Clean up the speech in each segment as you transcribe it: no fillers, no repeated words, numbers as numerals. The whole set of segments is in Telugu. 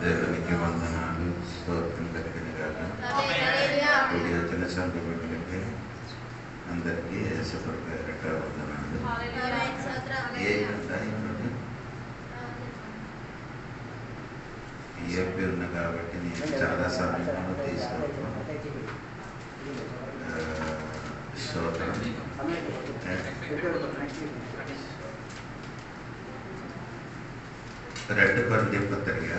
దేవునికి వందనాలు, స్తోత్రం కలిగిన గాక. కూడి వచ్చిన సంఘ బిడ్డలకి అందరికీ యేసుప్రభు పేరిట వందనాలు. ఏపీ ఉన్నా కాబట్టి నేను చాలా సమయంలో తీసుకుంటాను. స్తోత్రం. 2 కొరింథీ పత్రిక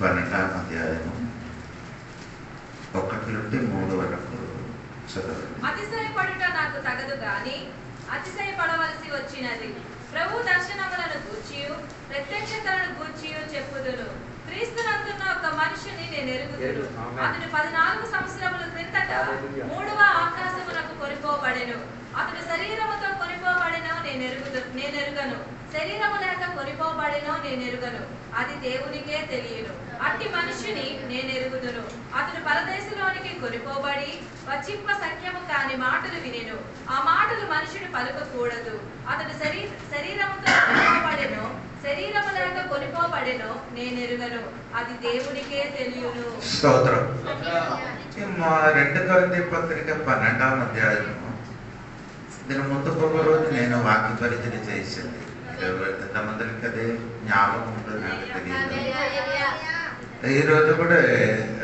12వ అధ్యాయము 1 నుండి 3 వరకు చదవండి. అతిశయపడుట నాకు తగదు గాని అతిశయపడవలసి వచ్చినది. ప్రభు దర్శనములను గూర్చియు ప్రత్యక్షతలను గూర్చియు చెప్పుదును. క్రీస్తునందున్న ఒక మనిషిని నేను ఎరుగుదును. అతడు 14 సంవత్సరముల క్రిందట 3వ ఆకాశమునకు కొనిపోబడెను. అతడు శరీరముతో కొనిపోబడెనో నేనెరుగను, శరీరము లేక కొనిపోబడెనో నేనెరుగను. అది దేవునికే తెలియను. అట్టి మనిషిని నేనెరుగుదును. అతడు పరదేశంలోనికి కొనిపోబడి వచ్చింప సఖ్యము కాని మాటలు వినెను. ఆ మాటలు మనుషుడు పలుకకూడదు. అతడు శరీరముతో కొనిపోబడెనో శరీరము లేక కొనిపోబడెనో నేనెరుగను. అది దేవునికే తెలియను. స్తోత్రం. 2 కొరింథీ పత్రిక 12వ అధ్యాయము దీని ముందు ఒక రోజు నేను వాక్య పరిచయం చేసింది. ఎంతమందికి అదే జ్ఞాపకం ఉంటుంది నాకు తెలియదు. ఈరోజు కూడా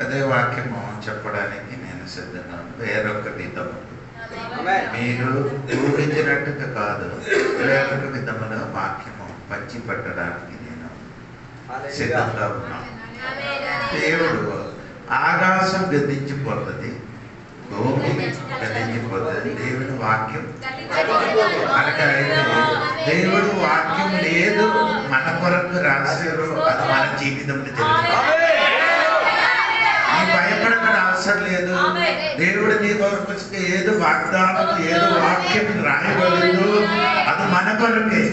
అదే వాక్యము చెప్పడానికి నేను సిద్ధంగా వేరొక విధము మీరు ఊహించినట్టుగా కాదు, వేరొక విధముగా వాక్యము పంచి పట్టడానికి నేను సిద్ధంగా ఉన్నాను. దేవుడు ఆకాశం గతించిపోతుంది, భూమి గతించిపోతుంది, దేవుని వాక్యం మనకు దేవుడు వాక్యం లేదు మన కొరకు రాశారు. అది మన జీవితంలో జరుగుతుంది. నీ భయపడక అవసరం లేదు. దేవుడు నీ కొరకు ఏదో వాగ్దానం ఏదో వాక్యం రాయబడదు, అది మన కొరకే,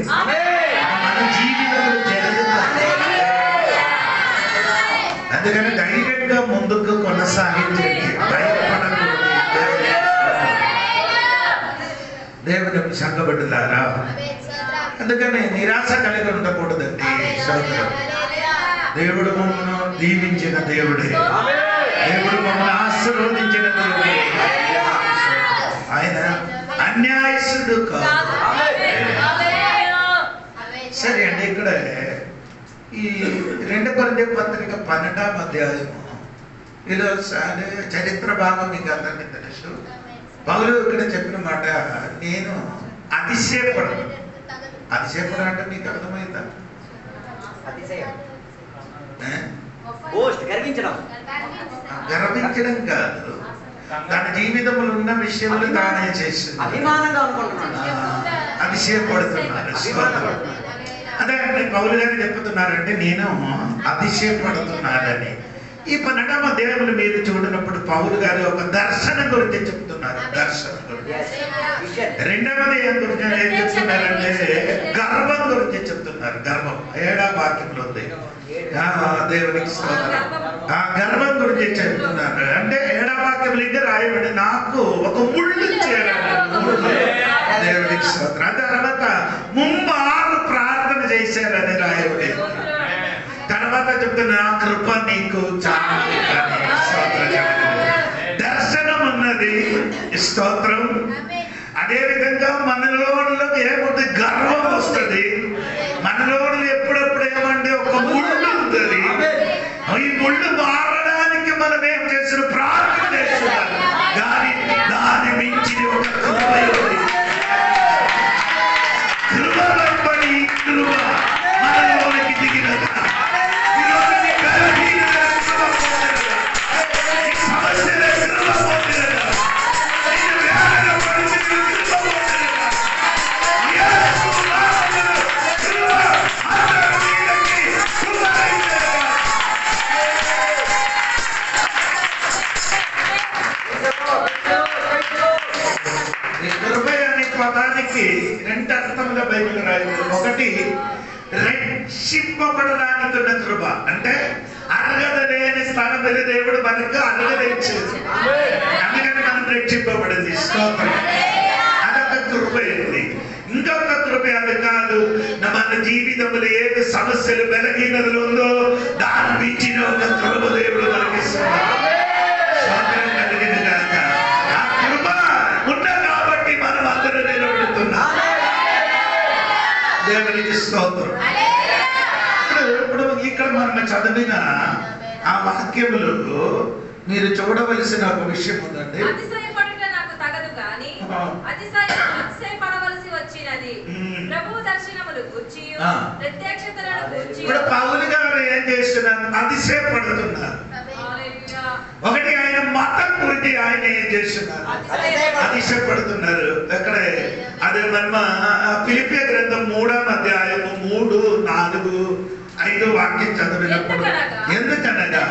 మన జీవితంలో జరుగుతుంది. అందుకని ధైర్యంగా ముందుకు కొనసాగించండి, భయపడకూడదు. దేవుని సంఘబిడ్డలారా, అందుకని నిరాశ కలిగి ఉండకూడదండి. దేవుడు మమ్మల్ని దీవించిన దేవుడే, దేవుడు మమ్మల్ని ఆశీర్వదించిన దేవుడే. ఆయన అన్యాయస్తుడు కాదు. సరే అండి, ఇక్కడ ఈ 2 కొరింథీ పత్రిక 12వ అధ్యాయము ఈరోజు చరిత్ర భాగం మీకు అందరికీ తెలుసు. పౌలు ఇక్కడ చెప్పిన మాట, నేను అతిశయపడను. అతిశయపడ అంటే మీకు అర్థమైందా? గర్వించడం కాదు, తన జీవితంలో ఉన్న విషయంలో తానే చేసింది. అతిశయపడుతున్నారు. అదే పౌలు గారు చెప్తున్నారంటే నేను అతిశయపడుతున్నానని. ఈ 12వ అధ్యాయంలో మీరు చూడనప్పుడు పౌలు గారు ఒక దర్శనం గురించి చెప్తున్నారు. దర్శనం గురించి. 2వ అధ్యాయం గురించి ఏం చెప్తున్నారంటే గర్వం గురించి చెప్తున్నారు. గర్వం 7వ వాక్యంలో ఉంది. దేవునికి స్తోత్రం. ఆ గర్వం గురించి చెప్తున్నారు. అంటే 7వ వాక్యంలో ఇంకా రాయబడి నాకు ఒక ముళ్ళు చేరాలి. దేవునికి స్తోత్రం. ఆ తర్వాత 3 ప్రార్థన చేశారని రాయబడి. తర్వాత చెప్తున్నా కృప నీకు చాలు. దర్శనం ఉన్నది, స్తోత్రం. అదే విధంగా మనలో ఏముంది? గర్వం వస్తుంది. మనలో ఎప్పుడప్పుడు ఏమంటే ఒక ముళ్ళు ఉంటుంది. ఈ ముళ్ళు మారడానికి మనం ఏం చేసిన ప్రార్థన చేస్తున్నాం. దాని మించి ఒక కృప ఉంది. కృపని కృప మనలోనికి దిగినది. పదానికి 2 అర్థముగా బైబిల్ రాయబడింది. ఒకటి రక్షింపబడడానికి ఉన్న కృప, అంటే అర్హతలేని స్థానం మీద దేవుడు మనకు అర్హతనిచ్చేది. అందుకని మనం రక్షింపబడింది. స్తోత్రం. అదొక కృప ఏంటి. ఇంకొక కృప అది కాదు, మన జీవితంలో ఏది సమస్యలు బలహీనతలు ఉందో దాని నుంచి ఇచ్చిన ఒక కృప దేవుడు మనకి ఇస్తున్నాడు. స్తోత్రం కలిగిన గాక. ఆ కృప ఉన్న కాబట్టి మనం అందరూ నిలబడుతున్నాం. దేవునికి స్తోత్రం. ఇప్పుడు ఇక్కడ మనం చదివిన ఆ వాక్యములు మీరు చూడవలసిన ఒక విషయం ఉందండి. అతిశయపడుట నాకు తగదు గాని అతిశయపడవలసి వచ్చినది ప్రభు దర్శనములు గూర్చి ప్రత్యక్షతలను గూర్చి. ఇప్పుడు పౌలు గారు ఏం చేస్తున్నారు? అతిశయపడుతున్నారు. ఒకటి ఆయన మతం గురించి ఆయన ఏం చేస్తున్నారు? అతిశయపడుతున్నారు. ఎక్కడ అదే మన ఫిలిప్పీ గ్రంథం 3వ అధ్యాయము 3, 4, 5 వాక్యం చదివినప్పుడు ఎందుకనగా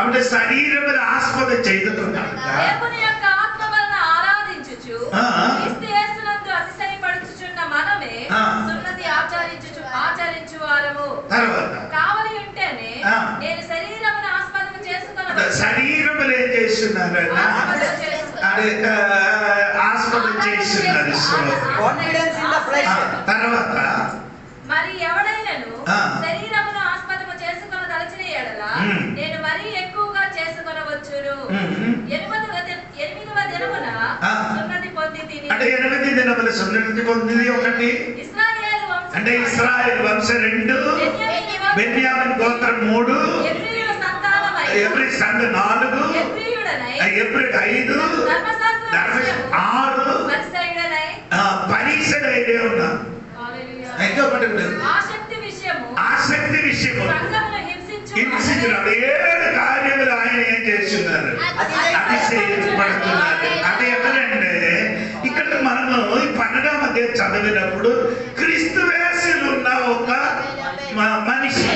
అంటే శరీరమును ఆస్పద చేసుకొనక దేవుని యొక్క ఆత్మ వలన ఆరాధించుచు క్రీస్తు యేసునందు అతిశయపడుచుచున్న మనమే సున్నతి ఆచరించువారము. తర్వాత కావలి ఉంటేనే నేను శరీరమును ఆస్పదము చేసుకొనవచ్చు. శరీరములు ఏం చేస్తున్నారు? ఆస్పదం చేస్తున్నారు. తర్వాత మరి ఎవడైనను శరీరమును ఆస్పదము చేసుకొన దలచిన ఎడల నేను మరీ ఎక్కువగా చేసుకొనవచ్చును. 8వ దినమున సున్నతి పొందితిని. అంటే 8 దినముల సున్నతి పొందింది ఒకటి ఇశ్రాయేలు వంశం. అంటే ఇశ్రాయేలు వంశం 2, బెన్యామిన్ గోత్రం 3, ఎబ్రీయుల సంతానమై ఎబ్రీ సంఘం 4, ఎబ్రీయుడనై ఎబ్రీ 5, ధర్మశాస్త్రం 6, పరిసయ్యుడనై పరీక్షడైతే ఉన్నా. ఇంకొకటి ఆసక్తి విషయము హింసించినాడు. 7 కార్యములు ఆయన ఏం చేస్తున్నారు? అతిశయపడుతున్నారు. అది ఎవరంటే ఇక్కడ మనము ఈ 12వ అధ్యాయం చదివినప్పుడు క్రీస్తు యేసులో ఉన్న ఒక మనిషి,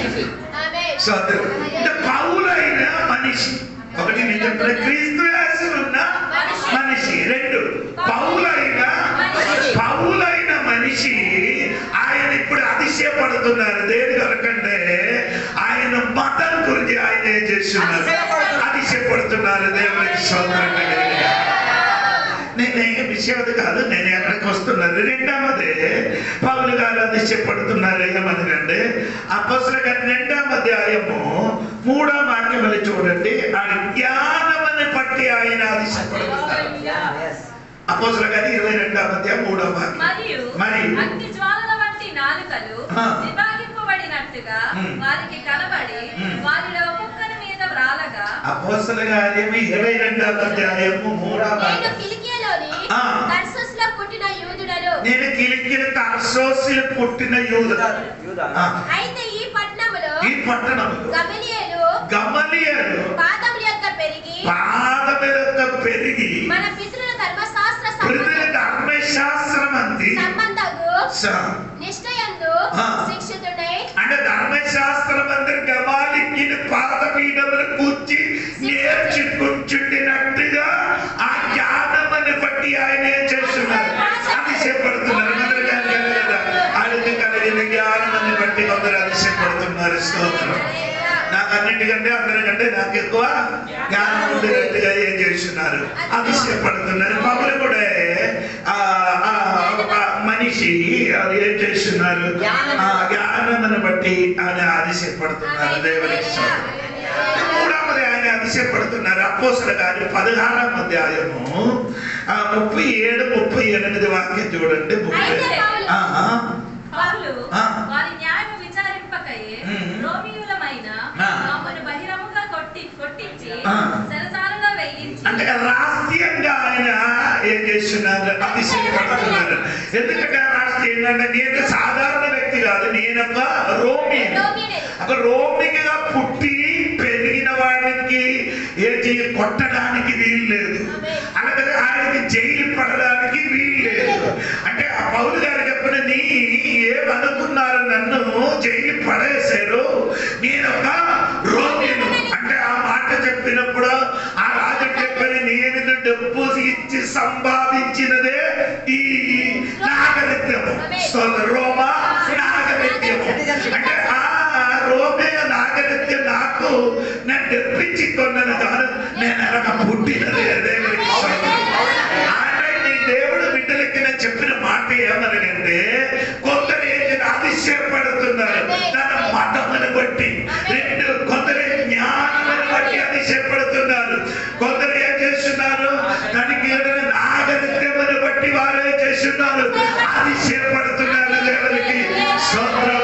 పౌలైన మనిషి. ఒకటి నేను చెప్పిన క్రీస్తు యేసులో ఉన్న మనిషి. 2 పౌలైన మనిషి. ఆయన ఇప్పుడు అతిశయపడుతున్నారు. దేని కొరకంటే ఆయన మతం గురించి ఆయన ఏం చేస్తున్నారు? అతిశయపడుతున్నారు. దేవునికి స్తోత్రం. నేనే విషయం కాదు, నేను ఎక్కడికి వస్తున్నాను. 2వది పౌలు గారు అతిశయపడుతున్నారు. ఏమనకంటే అపోస్తలుల కార్యం 2వ అధ్యాయము 3వ వాక్యములు చూడండి. ఆ జ్ఞానమును బట్టి ఆయన అతిశయపడుతున్నారు. అపోస్తలుల కార్యం 22వ అధ్యాయం 3వ వాక్యం. మరియు అగ్ని జ్వాలల వంటి నాలుకలు విభాగింపబడినట్టుగా వారికి కనబడి వారిలో ఒక్కొక్కరి మీద వ్రాలగా. అపోస్తలుల కార్యం 22వ అధ్యాయము 3వ వాక్యం. నేను కిలికియ తర్సోసులో పుట్టిన యూదుడు. అయితే ఈ పట్టణములో గమలీయేలు పాదముల యొక్క పెరిగి మన పితరుల ధర్మశాస్త్రమంది నిష్ఠయందు శిక్షితుడై. అంటే ధర్మశాస్త్రమంది గమాలికిని పాదపీఠమును కూర్చి నేర్చుకుంటున్నట్టుగా ఆ జ్ఞానమును బట్టి ఆయన ఏం చేస్తున్నారు? అతిశయపడుతున్నారు. ఆయనకి కలిగిన జ్ఞానమును బట్టి కొందరు అతిశయపడుతున్నారు. స్తోత్రం. నాకు అన్నింటికంటే అందరికంటే నాకు ఎక్కువ జ్ఞానం ఉండేటట్టుగా ఏం చేస్తున్నారు? అతిశయపడుతున్నారు. పౌలు కూడా మనిషి అది ఏం చేస్తున్నారు? ఆ జ్ఞానమును బట్టి ఆయన అతిశయపడుతున్నారు. దేవునికి స్తోత్రం. 3వది ఆయన అతిశయపడుతున్నారు. అపోస్తలుల కార్యం 16వ అధ్యాయము 37, 38 వాక్యం చూడండి. వారి న్యాయము విచారింపకయే రోమీయులమైన మమ్మను బహిరంగంగా కొట్టించి చెరసాలలో వేయించి. అంటే రహస్యంగా ఆయన ఏం చేస్తున్నారు? అతిశయపడుతున్నారు. ఎందుకంటే రహస్యం ఏంటంటే నేను సాధారణ వ్యక్తి కాదు, నేను ఒక రోమి. ఒక రోమిగా పుట్టి పెరిగిన వాడికి ఏంటి కొట్టడానికి వీలు లేదు, అలాగే ఆయనకి జైలు పడడానికి వీలు లేదు. అంటే ఆ పౌలు గారు చెప్పిన నీ ఏమనుకున్నారు? నన్ను జైలు పడేశారు, నేను ఒక రోమిను. అంటే ఆ మాట చెప్పినప్పుడు ఆ రాజు చెప్పిన నేను డబ్బు ఇచ్చి సంపాదించినదే ఈ నాగరికము, రోమా నాగరికము. అంటే ఆ రోమే నాగరికం నాకు నేను డబ్బిచ్చి కొన్నది కాదు, నేను ఎలాగ పుట్టినది. అంటే నీ దేవుడు బిడ్డలకి నేను చెప్పిన మాట ఏమనగంటే కొందరు అతిశయపడుతున్నారు. తన మతమును బట్టి స్తోత్రం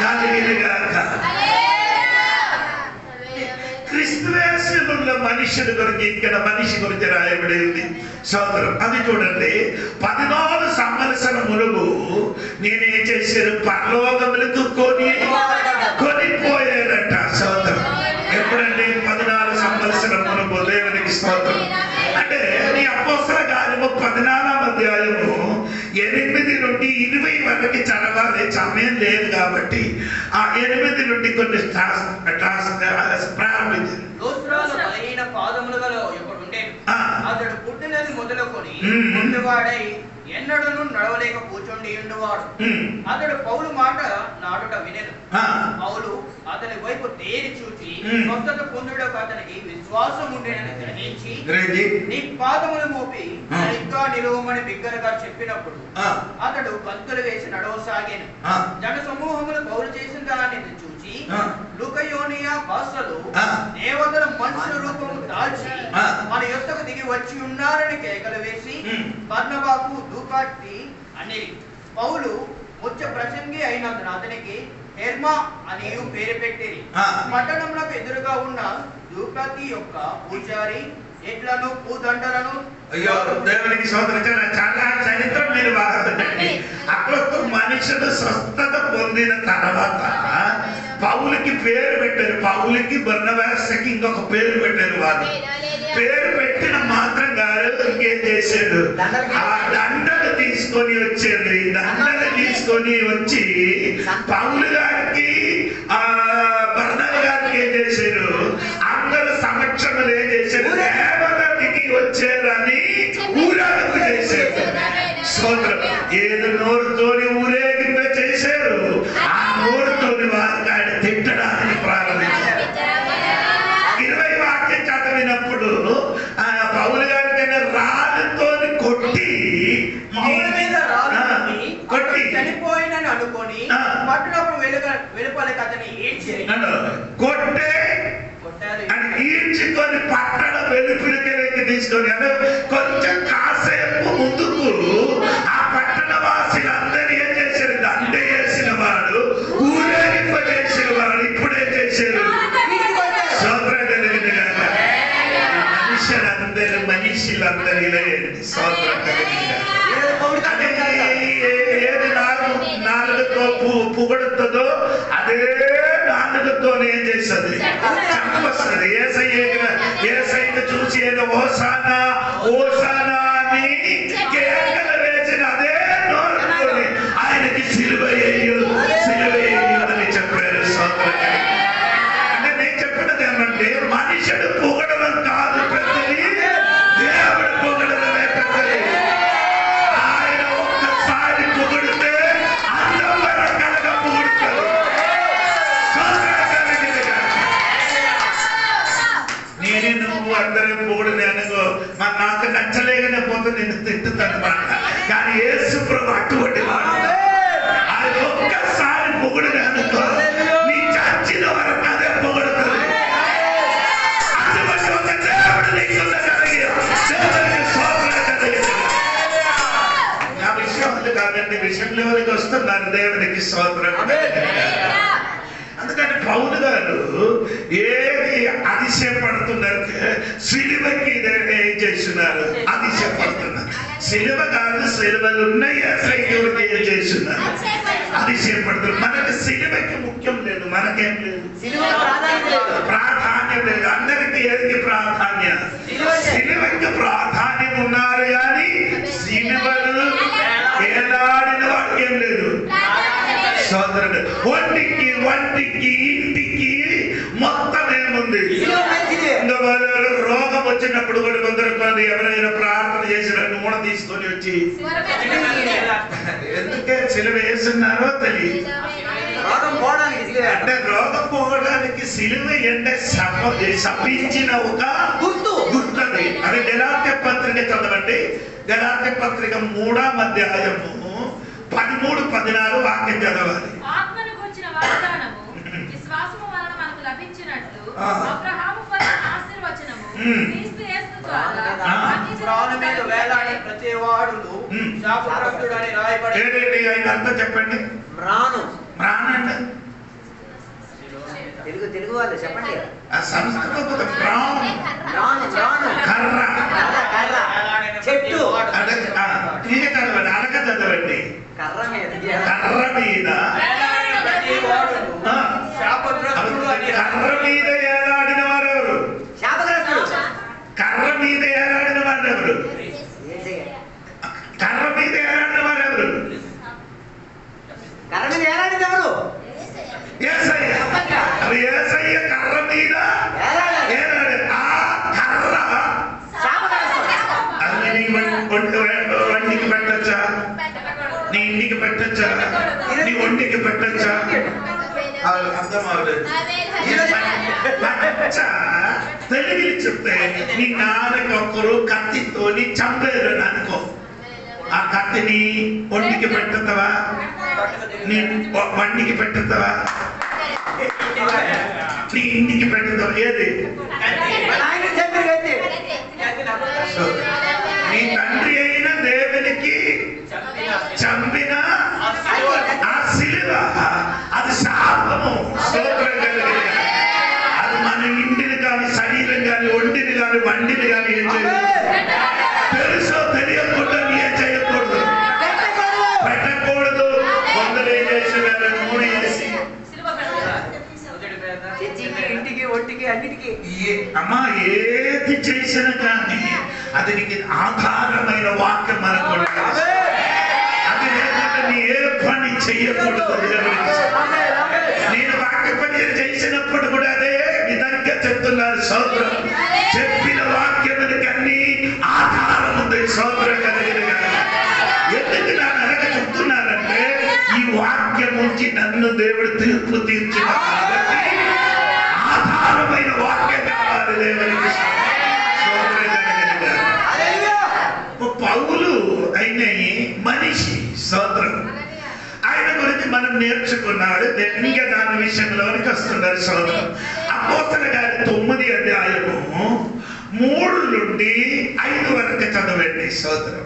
కలిగినగాక. క్రీస్తువేషములో మనుషుల గురించి ఇక్కడ మనిషి గురించి రాయబడి ఉంది. స్తోత్రం. అది చూడండి, 14 సంవత్సరములు నేనేం చేశాను, పరలోకములకు కొనిపోయారట. స్తోత్రం. ఎప్పుడండి? 14 సంవత్సరములు. దేవునికి స్తోత్రం. అంటే నీ అపోస్తల కార్యము 14వ అధ్యాయము 8 నుండి 20 వరకు చదవాలి, సమయం లేదు కాబట్టి ఆ 8 నుండి కొన్ని ప్రారంభించింది. అతడు పుట్టినది మొదలుకొని ముందువాడై ఎన్నడను నడవలేక కూర్చొని ఉండేవాడు. అతడు పౌలు మాట నాడుట వినెను. పౌలు అతని వైపు తేరి చూచి స్వస్థత పొందుటకు అతనికి విశ్వాసం ఉండేనని గ్రహించి నీ పాదములు మోపి సరిగ్గా నిలువమని బిగ్గరగా చెప్పినప్పుడు అతడు కంతులు వేసి నడవసాగాను. జన సమూహములు పౌలు చేసిన దానిని చూచి లుకయోనియా భాషలో దేవతల మనుషుల రూపము దాల్చి మన యొద్దకు దిగి వచ్చి ఉన్నారని కేకలు వేసి బర్నబాకు దూకాటి అని పౌలు ముఖ్య ప్రసంగి అయినందున అతనికి హెర్మా అని పేరు పెట్టిరి. పట్టణంలో ఎదురుగా ఉన్న దూకాతి యొక్క పూజారి ఎడ్లను పూదండలను దేవునికి స్తోత్రం. చాలా చరిత్ర మీరు బాగుందండి. అక్కడ మనుషులు స్వస్థత పొందిన తర్వాత పౌలుకి పేరు పెట్టారు. పౌలుకి బర్నబాకి ఇంకొక పేరు పెట్టారు. వారు పేరు పెట్టిన మాత్రం గారు ఇంకేం చేశాడు, ఆ దండలు తీసుకొని వచ్చాడు. ఈ దండలు తీసుకొని వచ్చి పౌలు గారికి ఆ బర్నబా గారికి ఏం చేశారు, అందరు సమక్షములు ఏం చేశారు, దేవత దిగి వచ్చారని ఊరేగింపు చేశారు. స్తోత్రం. ఏదో నోరుతోని ఊరేగింపు చేశారు, ఆ నోరుతోని వారికి ఆయన తిట్టడానికి ప్రారంభించారు. 20 వాక్యం చదివినప్పుడు ఆ పౌలు గారికి రాళ్ళతో కొట్టి చనిపోయినని అనుకొని పట్టణప్పుడు వెలుపలకి అతని కొట్టే ఈడ్చుకొని పట్టణ వెలుపులకి తీసుకొని అంటే కొంచెం కాసేపు ముందుకు ఆ పట్టణ వాసులందరూ ఏం చేశారు, దండ వేసిన వాడు ఊరేగింప చేసిన వాడు ఇప్పుడే చేశారు. మనుషులందరూ ఇలా సోదరం ఏది నాలుగుతో పొగడుతుందో అదే నాలుగుతో ఏం చేస్తుంది, చంపొస్తుంది. ఏసైని చూసి ఏదో ఓసానా ఓసానా అని కేకలు వేసిన అదే నోరుతోని ఆయనకి సిలువ అని చెప్పారు. సోదరం. అంటే నేను చెప్పినది ఏమంటే మనుషుడు పొగడడం కాదు పెద్దది, దేవుడు పొగడమే పెద్దది. ఆయన ఒక్కసారి పొగిడితే అందరూ కలగ పొగుడుతారు. నేనే నువ్వు అందరూ పొగిడిన అనుకో నాకు నచ్చలేకనే పోతే నేను తిట్టుతానమాట. కానీ యేసు ప్రభు అటువంటి వాడు. ఆయన ఒక్కసారి పొగిడిన అనుకో నీ చచ్చిన వరకు అదే పొగుడుతుంది. అటువంటి ఒక దేవుడు నీకున్న కలిగి దేవుడికి స్తోత్రం కలిగి నా విషయం అది కాదండి, విషయంలోకి వస్తున్నారు. దేవునికి స్తోత్రం. అందుకని పౌలు గారు ఏది అతిశయపడుతున్నారు, సిలువకి ఏం చేస్తున్నారు, అతిశయపడుతున్నారు. సిలువ కాదు, సిలువలు ఉన్నాయి ఏం చేస్తున్నారు, అతిశయపడుతున్నారు. మనకి సిలువకి ముఖ్యం లేదు, మనకేం లేదు, ప్రాధాన్యం లేదు. అందరికి ఏది ప్రాధాన్యం, సిలువకి ప్రాధాన్యం ఉన్నారు కానీ సిలువలు ఏలాడిన వాక్యం లేదు. సోదరుడు వంటికి ఇంటికి మొత్తం ఏముంది. రోగం వచ్చినప్పుడు కూడా కొందరు ఎవరైనా ప్రార్థన చేసిన నూనె తీసుకొని వచ్చి ఎందుకే సిలువ వేస్తున్నారో తెలియదు. అంటే రోగం పోవడానికి సిలువ అంటే శపించిన ఒక గుర్తుంది. అది గలాత్య పత్రిక చదవండి. గలాత్య పత్రిక 3వ అధ్యాయము 13-14 వాక్యం చదవాలి. ఆత్మను గురించిన వాగ్దానము విశ్వాసము వలన మనకు లభించినట్లు అబ్రహాము పొందిన ఆశీర్వచనము క్రీస్తు యేసు ద్వారా ప్రాణ మీద వేలాడే ప్రతి వాడును శాపగ్రస్తుడని రాయబడింది. ఏంటి ఆయన అర్థం చెప్పండి. రాను తెలుగు వాళ్ళు చెప్పండి. సంస్కృతం కర్ర చెట్టు అడగ చదవండి. కర్ర మీద కర్ర మీద కర్ర మీద ఏలాడిన వారెవరు? శాపగ్రస్తుడు. కర్ర మీద ఏలాడిన వారెవరు? కర్ర మీద ఏలాడిన వారెవరు? కర్ర మీద ఏలాడింది ఎవరు? యేసయ్య. అది యేసయ్య కర్ర మీద ఏలాడు. ఆ కర్ర అది నీ వంటికి పెట్టచ్చా? నీ ఇంటికి పెట్టచ్చా? నీ ఒంటికి పెట్టచ్చా? అర్థం అవ్వలేదు. తెలుగులో చెప్తే నీ నాన్నకి ఒక్కరు కత్తితోని చంపేరు అనుకో, ఆ కత్తిని ఒంటికి పెట్టుతావా? నీ వంటికి పెట్టుతావా? నీ ఇంటికి పెట్టుతావా? ఏది? నీ తండ్రి అయిన దేవునికి చంపిన ఆ శిలువ అది శాపము. స్తోత్రం కలిగిన అది మన ఇంటిని కానీ శరీరం కానీ ఒంటిని కానీ వంటిని కానీ ఏం చేయదు. తెలుసో తెలియకుండా ఏం చేయకూడదు, పెట్టకూడదు. కొందరు ఏం చేసేవారు? నూనె వేసి ఇంటికి ఒంటికి అన్నిటికీ అమ్మా ఏది చేసినా కానీ అది నీకు ఆధారమైన వాక్యం మనకు ఉండాలి. అది లేకుండా నీ ఏ పని చెయ్యకూడదు. నేను వాక్య పని చేసినప్పుడు కూడా అదే విధంగా చెప్తున్నారు. సోదరం చెప్పిన వాక్యములకి అన్ని ఆధారం ఉంది. సోదరం కలిగిన ఎందుకు నా వెనక చెప్తున్నారంటే ఈ వాక్యం నుంచి నన్ను దేవుడు తీర్పు తీర్చున్నారు కాబట్టి ఆధారమైన వాక్యం కావాలి దేవునికి. పౌలు అయిన మనిషి సోదరం ఆయన గురించి మనం నేర్చుకున్నాడు. ఇంకా దాని విషయంలోనికి వస్తున్నారు సోదరం. అపోస్తలుల గారి 9వ అధ్యాయము 3 నుండి 5 వరకు చదవండి సోదరం.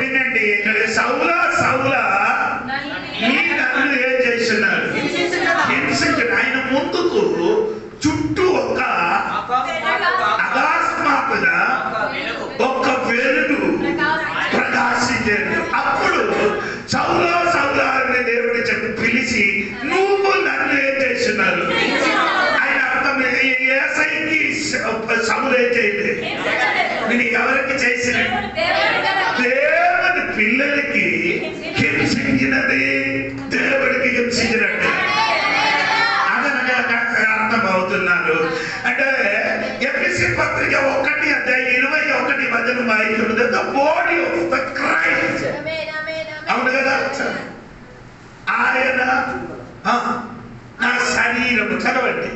వినండి, సౌలా సౌలా నీ నన్ను ఏం చేస్తున్నారు? హింసించాడు. ఆయన ముందుకు చుట్టూ ఒక అకస్మాత్తుగా ఒక వెలుగు ప్రకాశించాడు. అప్పుడు సౌలా సౌలా అని దేవుడు చెప్పి పిలిచి నువ్వు నన్ను ఏం చేస్తున్నారు? ఆయన అర్థం యేసయ్యకి సౌలు ఏం చేయలేదు. నేను ఎవరికి చేసిన దేవుని పిల్లలకి హింసించినది దేవుడికి హింసించినట్టు అదనగా అర్థం అవుతున్నారు. అంటే ఎఫెసీ పత్రిక 1:21 the body of the Christ. అవును కదా? ఆయన నా శరీరము చదవండి.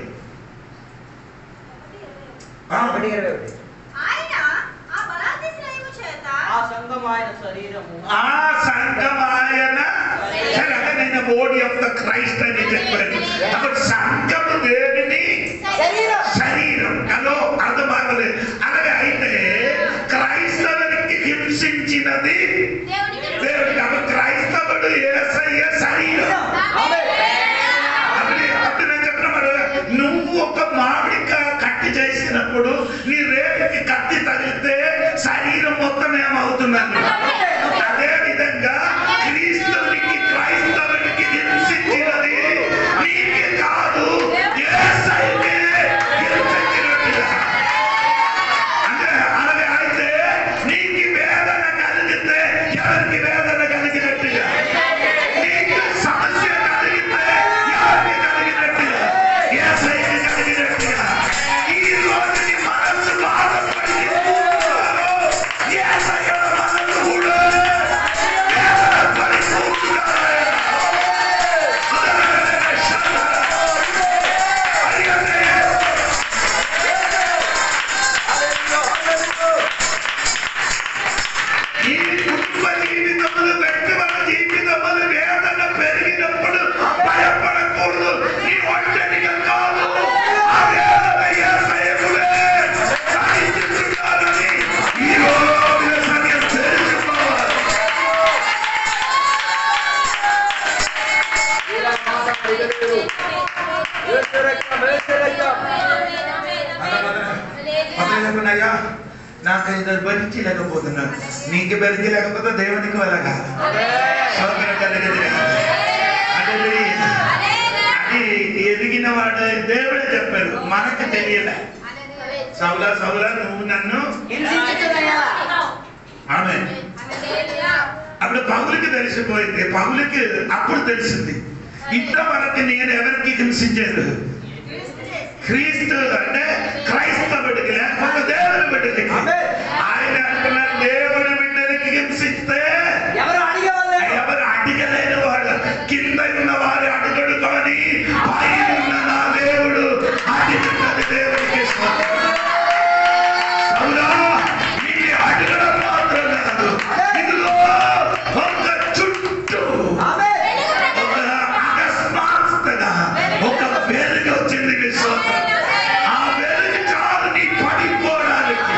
బాడీ ఆఫ్ ద క్రైస్ట్ అని చెప్పారు. అప్పుడు సంఘము దేవుని శరీరం. అలో అర్థం అవ్వలేదు. అలాగే అయితే క్రైస్తవునికి హింసించినది దేవుడికి. అప్పుడు క్రైస్తవుడు యేసయ్య శరీరం. అప్పుడు నేను చెప్పిన నువ్వు ఒక మామిడికాయ కట్టి చేసినప్పుడు నీ రేపుకి కత్తి తగిలితే శరీరం మొత్తం ఏమవుతున్నాను. అదే విధంగా క్రీస్తునికి క్రైస్తవునికి హింసించినది నీకే కాదు, యేసయ్యకే హింసించినట్టుగా చెప్పినయ్యా నాకు ఇది భరించి లేకపోతున్నాను, నీకు భరించి లేకపోతే దేవునికి వెళ్ళగా అది ఎదిగిన వాడు దేవుడే చెప్పారు, మనకు తెలియలే. సౌలా సౌలా నువ్వు నన్ను ఆమె అప్పుడు పౌలుకి తెలిసిపోయింది. పౌలుకి అప్పుడు తెలిసింది ఇంతవరకు నేను ఎవరికి హింసించాను, క్రీస్తు అంటే క్రైస్తవుడికి లేకపోతే దేవుని బిడ్డలకి. ఆయన అంటున్నారు దేవుని బిడ్డలకి హింసిస్తే ఎవరు అడిగలేని వాడు, కింద ఉన్న వారు అడుగడు కానీ పైన ఉన్న నా దేవుడు అడిగినది దేవునికి సౌలా నిన్ను అడగడం మాత్రం కాదు, ఇదిగో ఒక చుట్టూ ఒక అకస్మాత్తుగా ఒక వెలుగు వచ్చింది. ఆ వెలుగు చాలు నీ పడిపోవడానికి,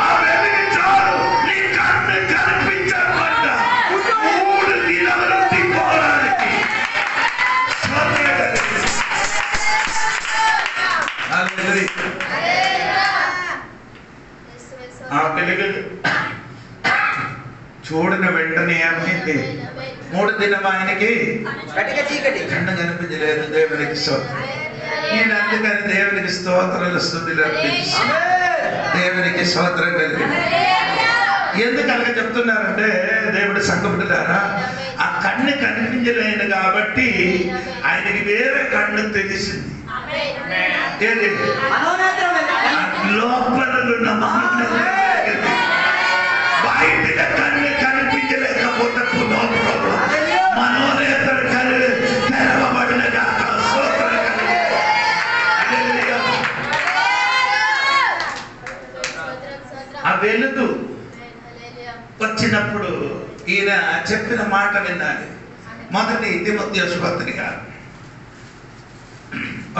ఆ వెలుగు చాలు నీ కన్ను కనిపించకుండా 3 దినాలు తిప్పుకోవడానికి. ఆ వెలుగు చూడిన వెంటనే ఏమైంది, 3 దినం ఆయనకి కన్ను కనిపించలేదు. దేవునికి స్తోత్రం. నేను అందుకని దేవునికి స్తోత్రాలు స్తుతులు అర్పించి దేవునికి స్తోత్రం కలిగి. ఎందుకు అలాగ చెప్తున్నారంటే దేవుడు సంఘపడ్డారా, ఆ కన్ను కనిపించలేదు కాబట్టి ఆయనకి వేరే కన్ను తెలిసింది. ఏది లోపల ఉన్న బయటగా కన్ను కనిపించలేకపోతే మనోనేతర కన్ను తెరవబడిన ఆ వెలుగు వచ్చినప్పుడు ఈయన చెప్పిన మాట వినాలి. మొదటి తిమోథెయుసు పత్రిక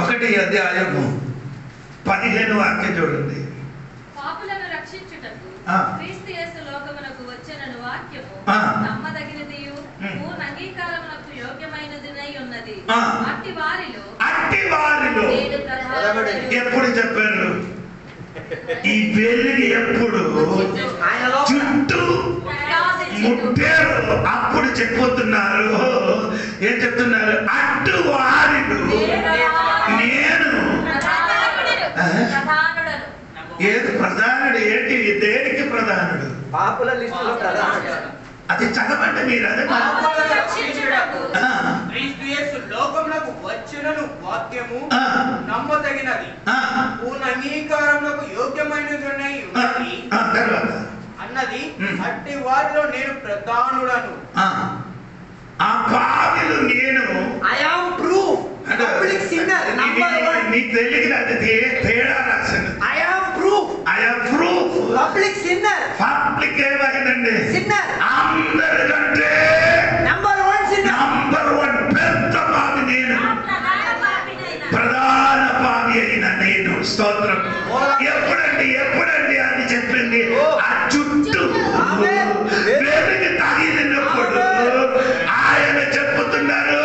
1వ అధ్యాయము 15వ వాక్యం చూడండి. పాపులను రక్షించుటకు క్రీస్తు యేసు లోకమునకు వచ్చెనను వాక్యము నమ్మదగినదియు పూర్ణ అంగీకారమునకు యోగ్యమైనదినై ఉన్నది. అట్టి వారిలో ఎప్పుడు చెప్పారు ఈ వెలుగు ఎప్పుడు చుట్టూ ముట్టారు అప్పుడు చెప్పబోతున్నారు. ఏం చెప్తున్నారు? అటు వారిలో నేను ఏది ప్రధానుడు, ఏంటి దేనికి ప్రధానుడు? పాపుల లిస్టులో ప్రధానుడు. అది చదవండి మీరు. అదే క్రీస్తు యేసు లోకమునకు వచ్చెనను వాక్యము నమ్మదగినది, పూర్ణ అంగీకారమునకు యోగ్యమైనది అన్నది. అట్టి వారిలో నేను ప్రధానుడను. ఆ పావిలో నేను నీకు తెలియదు, అది తేడా రాసింది. పబ్లిక్ ఏమైందండి? అందరికంటే నంబర్ 1 పెద్ద పావి నేను, ప్రధాన పావి అయిన నేను. స్తోత్రం. ఎప్పుడండి అని చెప్పింది ఆ చుట్టూ వెలుగు తగిలినప్పుడు ఆయన చెప్పుతున్నారు.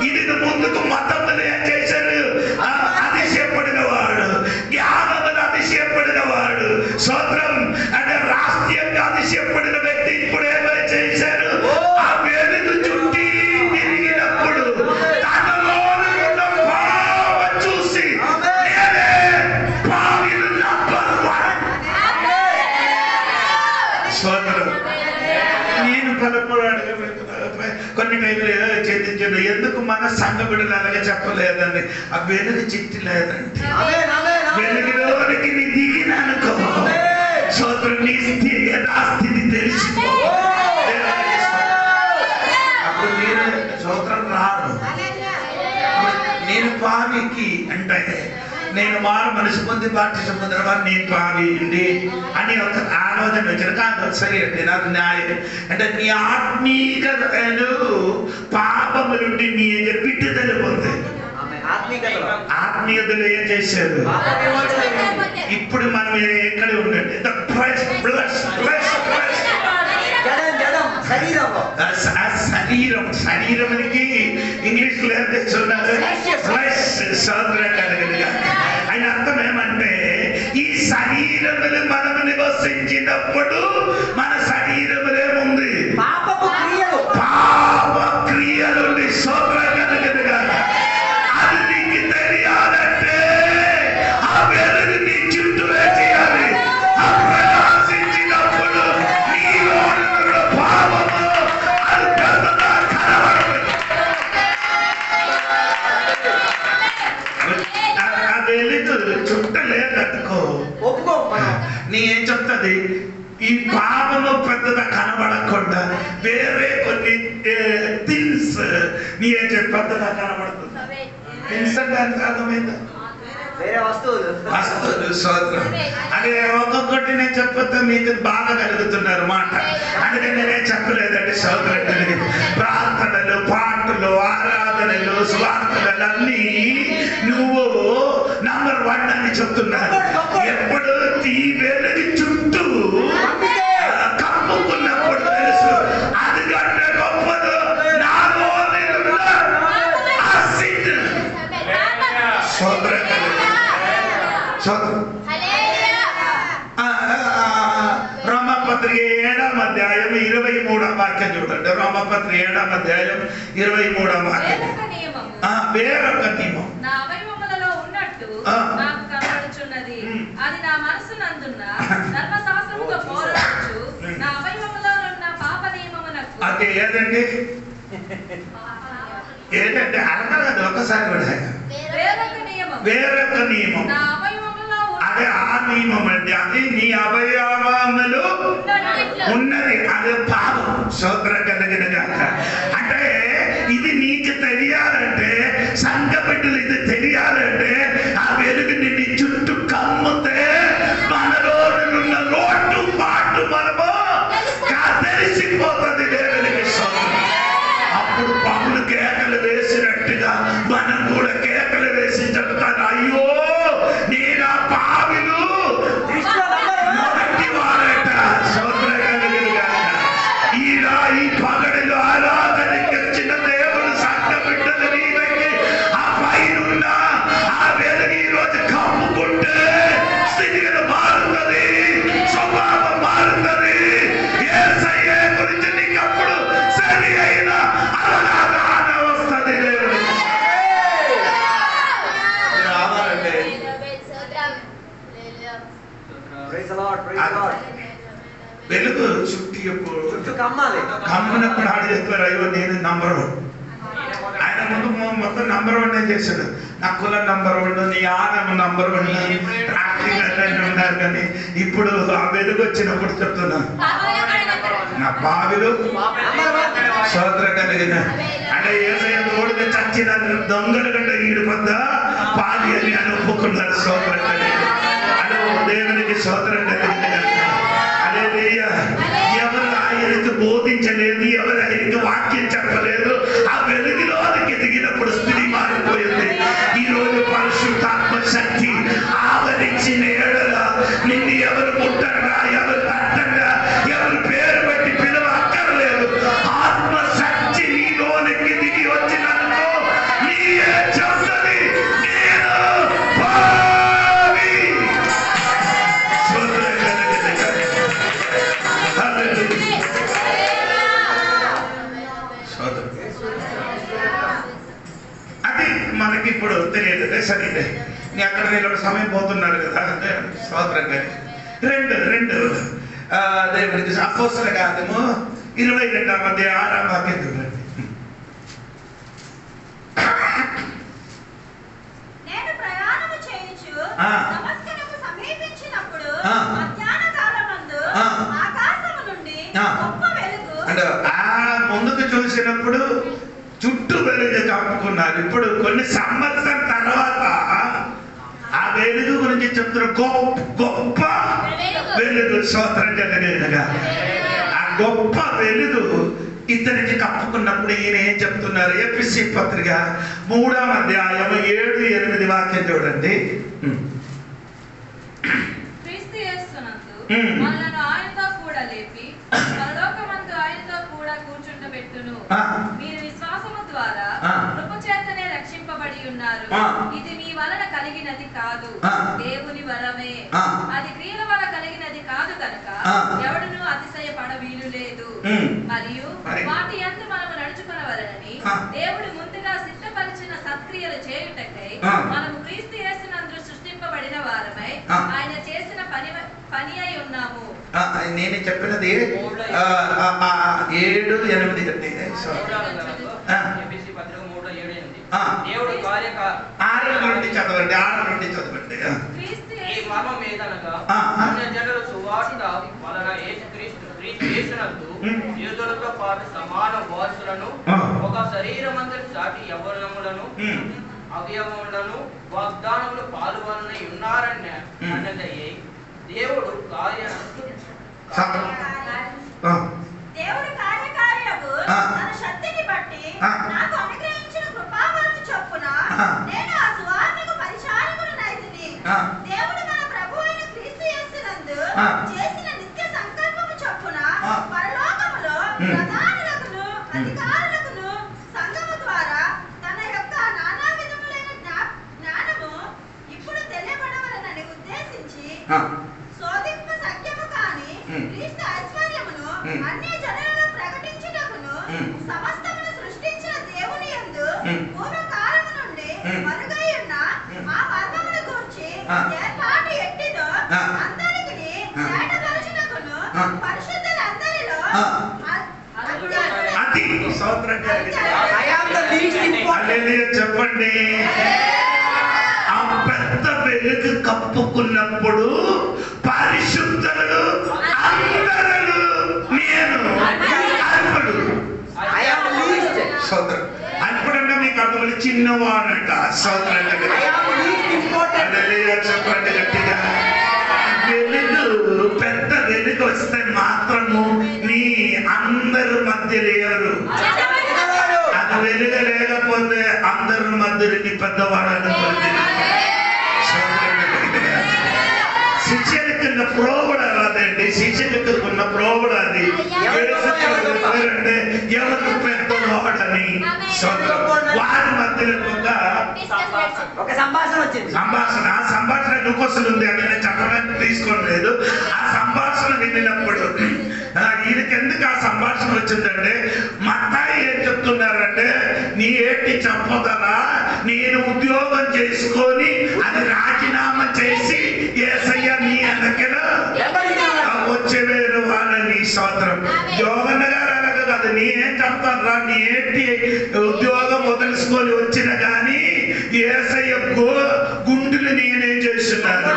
ఇది ముందుకు మతములు ఏం చేశారు? అతిశయపడిన వాడు, జ్ఞానములు అతిశయపడిన వాడు, స్తోత్రం అంటే రాష్ట్రీయంగా అతిశయపడిన వ్యక్తి ఇప్పుడు ఏమైనా చేశారు? ఆ వెలుగు చుట్టి తిరిగినప్పుడు తనలో ఉన్న భావం చూసి నేనే పావిలు నంబర్ 1. స్తోత్రం. నేను పలపడాడుగా కొన్ని టైంలో చింతించాను, ఎందుకు మన సంఘ బిడ్డలు అలాగే చెప్పలేదండి? ఆ వెలుగు చిట్టి లేదండి. వెలుగులోనికి నీ దిగిననుకో స్తోత్రం, నీ స్థితి యథాస్థితి తెలిసిపో. అప్పుడు మీరు స్తోత్రం రాదు. నేను పావికి అంటే నేను మారు మనసు పొంది బాప్తిసం పొందిన వారు నేను పావి అని ఒక ఆలోచన వచ్చిన కాదు. సరే అండి, నాకు న్యాయం అంటే నీ ఆత్మీయతలు పాపము నుండి నీ బిడ్డతలు పొందే ఆత్మీయతలు ఏం చేశారు? ఇప్పుడు మనం ఎక్కడ ఉండండి శరీరానికి ఇంగ్లీష్ లో ఆయన అర్థం ఏమంటే ఈ శరీరములు మనం నివసించినప్పుడు మన శరీరములే ఉంది పాపపు క్రియలు పాప క్రియలు స్తోత్రకలుగునుగా. అది నీకు తెలియాలంటే ఆ వెలుగు నీ చుట్టూ వేసేయాలి. ఆ ప్రకాశించినప్పుడు నీలో ఉన్న పాపము అది పెద్దగా కనబడదు. ఆ వెలుగు చుట్టలేదనుకో ఒప్పుకో మనం. నీ ఏం చెప్తుంది? ఈ పాపము పెద్దగా కనబడకుండా వేరే కొన్ని థింగ్స్ నీ ఏం పెద్దగా కనబడుతుంది. థింగ్స్ అంటే అర్థమైందా? వేరే వస్తువులు వస్తువులు. స్తోత్రం. అదే ఒక్కొక్కటి నేను చెప్పొద్దు, మీకు బాగా కలుగుతున్నారు మాట. అందుకని నేనేం చెప్పలేదండి. స్తోత్రం కలిగింది. ప్రార్థనలు, పాటలు, ఆరాధనలు, స్వార్థనలు అన్నీ నువ్వు నంబర్ 1 అని చెప్తున్నారు. ఎప్పుడు ఈ వెలుగు చుట్టూ కప్పుకున్నప్పుడు తెలుసు అది కంటే గొప్పదు నాలో రోమపత్రిక 7వ అధ్యాయం 23వ వాక్యం చూడండి. రోమపత్రిక 7వ అధ్యాయం 23వ వాక్యం. వేరొక నియమం నా అవయవములలో ఉన్నట్టు నాకు కనబడుచున్నది. అది నా మనసునందున్న ధర్మశాస్త్రముతో పోరాడుచు నా అవయవములో ఉన్న పాప నియమమునకు. అది ఏదండి? ఏంటంటే అర్థం కాదు. ఒకసారి కూడా వేరొక నియమం. వేరొక నియమం. నా అవయవములో అదే ఆ నియమం అండి. అది నీ అవయవములు ఉన్నది. అది పాపం. స్తోత్రం కలిగిన గాక. అంటే ఇది నీకు తెలియాలంటే, సంఘ బిడ్డలు ఇది తెలియాలంటే ఆ వెలుగు నీ చుట్టూ కమ్ముతే మనలో ఉన్న లోటు పాటు మనము తెలిసిపోతుంది. దేవునికి స్తోత్రం. అప్పుడు పౌలు కేకలు వేసినట్టుగా మనం కూడా కేకలు వేసి చెప్తాను, అయ్యో నేను ఆ పావిలు మొదటి వారట. స్తోత్రం కలిగిన గాక. ఈ పగడిలో ఆరాధనకి వచ్చిన దేవుడు సంఘ బిడ్డల మీదకి ఆ పైనున్న ఆ వెలుగు ఈ రోజు కమ్ముకుంటే స్థితిగతి మారుతుంది, స్వభావం మారుతుంది. యేసయ్య గురించి నీకు అప్పుడు సరి అయిన అవగాహన వస్తుంది. దేవుడు రావాలంటే praise the lord, praise the lord. వెలుగు చుట్టూ కమ్మాలి. కమ్మినప్పుడు ఆడు చెప్పారు, అయ్యో నేను నంబర్ 1. ఆయన ముందు మొత్తం నంబర్ 1 చేశాడు. నా కులం నంబర్ 1, నీ ఆనము నంబర్ 1, రాత్రి ఉన్నారు. కానీ ఇప్పుడు ఆ వెలుగు వచ్చినప్పుడు చెప్తున్నా నా బావిలు స్తోత్ర కలిగిన అంటే యేసయ్య తోడుగా చచ్చిన దొంగల కంటే ఈడు పెద్ద పాలి అని అనుకున్నారు. స్తోత్ర కలిగిన అను దేవునికి స్తోత్రం కలిగిన. హల్లెలూయా. ఎవరు ఆయనకు బోధించలేదు, ఎవరు ఆయనకు వాక్యం చెప్పలేదు. ఆ వెలుగులో అది ఎదిగినప్పుడు స్థితి మారిపోయింది. ఈ రోజు పరిశుద్ధాత్మ శక్తి ఆవరించిన ఎడల నిన్ను ఎవరు ముట్టంగా, ఎవరు తట్టంగా, ఎవరు పేరు బట్టి పిలువ అక్కర్లేదు. ఆత్మ శక్తి నీలోనికి దిగి వచ్చినందుకు నీయే చెప్తుంది, నేను పావి. అది మనకి ఇప్పుడు తెలియదు. సరే అక్కడ నిలబడి సమయం పోతున్నారు కదా. స్తోత్రం గారి రెండు దేవుడికి అపోస్తల కార్యము 22వ అధ్యాయం 6వ వాక్యం చూడండి. నేను ప్రయాణము చేయుచు నమస్కారము సమీపించినప్పుడు మధ్యాహ్న కాలమందు ఆకాశము నుండి గొప్ప వెలుగు. అంటే ముందుకు చూసినప్పుడు చుట్టూ వెలుగు కప్పుకున్నారు. ఇప్పుడు కొన్ని సంవత్సరం తర్వాత ఆ వెలుగు గురించి చెప్తున్న గొప్ప వెలుగు. స్తోత్రం కలిగినగా ఆ గొప్ప వెలుగు ఇతనికి కప్పుకున్నప్పుడు ఈయన ఏం చెప్తున్నారు? ఎఫెసీ పత్రిక 3వ అధ్యాయం 7-8 వాక్యం చూడండి. క్రీస్తు యేసునందు మనలను ఆయనతో కూడా లేపి పరలోకమందు ఆయనతో కూడా కూర్చుండబెట్టును. మీరు విశ్వాసము ద్వారా కృప చేతనే రక్షింపబడి ఉన్నారు. ఇది మీ వలన కలిగినది కాదు, దేవుని వరమే. అది క్రియల వలన కలిగినది కాదు కనుక ఎవడును అతిశయపడ వీలు లేదు. మరియు వాటి యందు మనము నడుచుకొనవలెనని దేవుడు ముందుగా సిద్ధపరిచిన సత్క్రియలు చేయుటకై మనము క్రీస్తు యేసునందు సృష్టింపబడిన వారమై ఆయన చేసిన పని అయి ఉన్నాము. నేను చెప్పినది 7-8 దేవుడు 6 నుండి చదవండి. ఈ మర్మం ఏదనగా అన్యజనుల సువార్త వలన యేసుక్రీస్తు యేసునందు యూదులతో పాటు సమాన వారసులను ఒక శరీరమందరి సాటి యవ్వనములను అవయవములను వాగ్దానములు పాలువలన ఉన్నారని అన్నదయ్యే దేవుడు కార్యకార్యము తన శక్తిని బట్టి నాకు అనుగ్రహించిన కృపావరము చొప్పున నేను ఆ సువార్తకు పరిచారకుడనైతిని. దేవుడు మన ప్రభువైన క్రీస్తు యేసునందు చేసిన నిత్య సంకల్పము చొప్పున పరలోకములో ప్రధానులకును అధికారులకును సంఘము ద్వారా తన యొక్క నానా విధములైన జ్ఞానము ఇప్పుడు తెలియబడవలనని ఉద్దేశించి శోధింప సత్యము కాని క్రీస్తు ఐశ్వర్యమును అన్ని జనులలో ప్రకటించుటకును సమస్తమును సృష్టించిన దేవుని యందు పూర్వకాలము నుండి మరుగై ఉన్న ఆ మర్మమును గూర్చి ఏర్పాటు ఎట్టిదో అందరికి తేటపరచుటకును పరిశుద్ధులందరిలో అది స్తోత్రం చెప్పండి. ఆ పెద్ద వెలుగు కప్పుకున్నప్పుడు పరిశుద్ధులు అందరూ నేను అల్పుడు. స్తోత్రం. అల్పుడంటే మీకు అర్థమని చిన్నవాడంట. స్తోత్రం చెప్పండి గట్టిగా. వెలుగు పెద్ద వెలుగు వస్తే మాత్రము నీ అందరి మధ్య లేరు. అది వెలుగు లేకపోతే అందరి మధ్య నీ పెద్దవాడని శిష్యులకి ఉన్న ప్రోగుడు అలాదండి. శిష్యులకి ఉన్న ప్రోగుడు అది అంటే ఎవరు పెద్దవాడని వారి మధ్యలో ఒక సంభాషణ వచ్చింది. సంభాషణ ఎందుకోసం ఉంది అని నేను చెప్పడానికి తీసుకోలేదు. ఆ సంభాషణ విన్నప్పుడు ఈయనకి ఎందుకు ఆ సంభాషణ వచ్చిందంటే మత్తాయి ఏం చెప్తున్నారంటే నీ ఏంటి చెప్పదనా నేను ఉద్యోగం చేసుకొని అది రాజీనామా చేసి యేసయ్య నీ దగ్గర వచ్చేవేరు వాళ్ళని. స్తోత్రం. యోగన్న గారు అలాగే కాదు. నీ ఏం చెప్తారా నీ ఏంటి ఉద్యోగం వదులుసుకొని వచ్చిన కానీ యేసయ్య గుండెలు నేనేం చేస్తున్నారు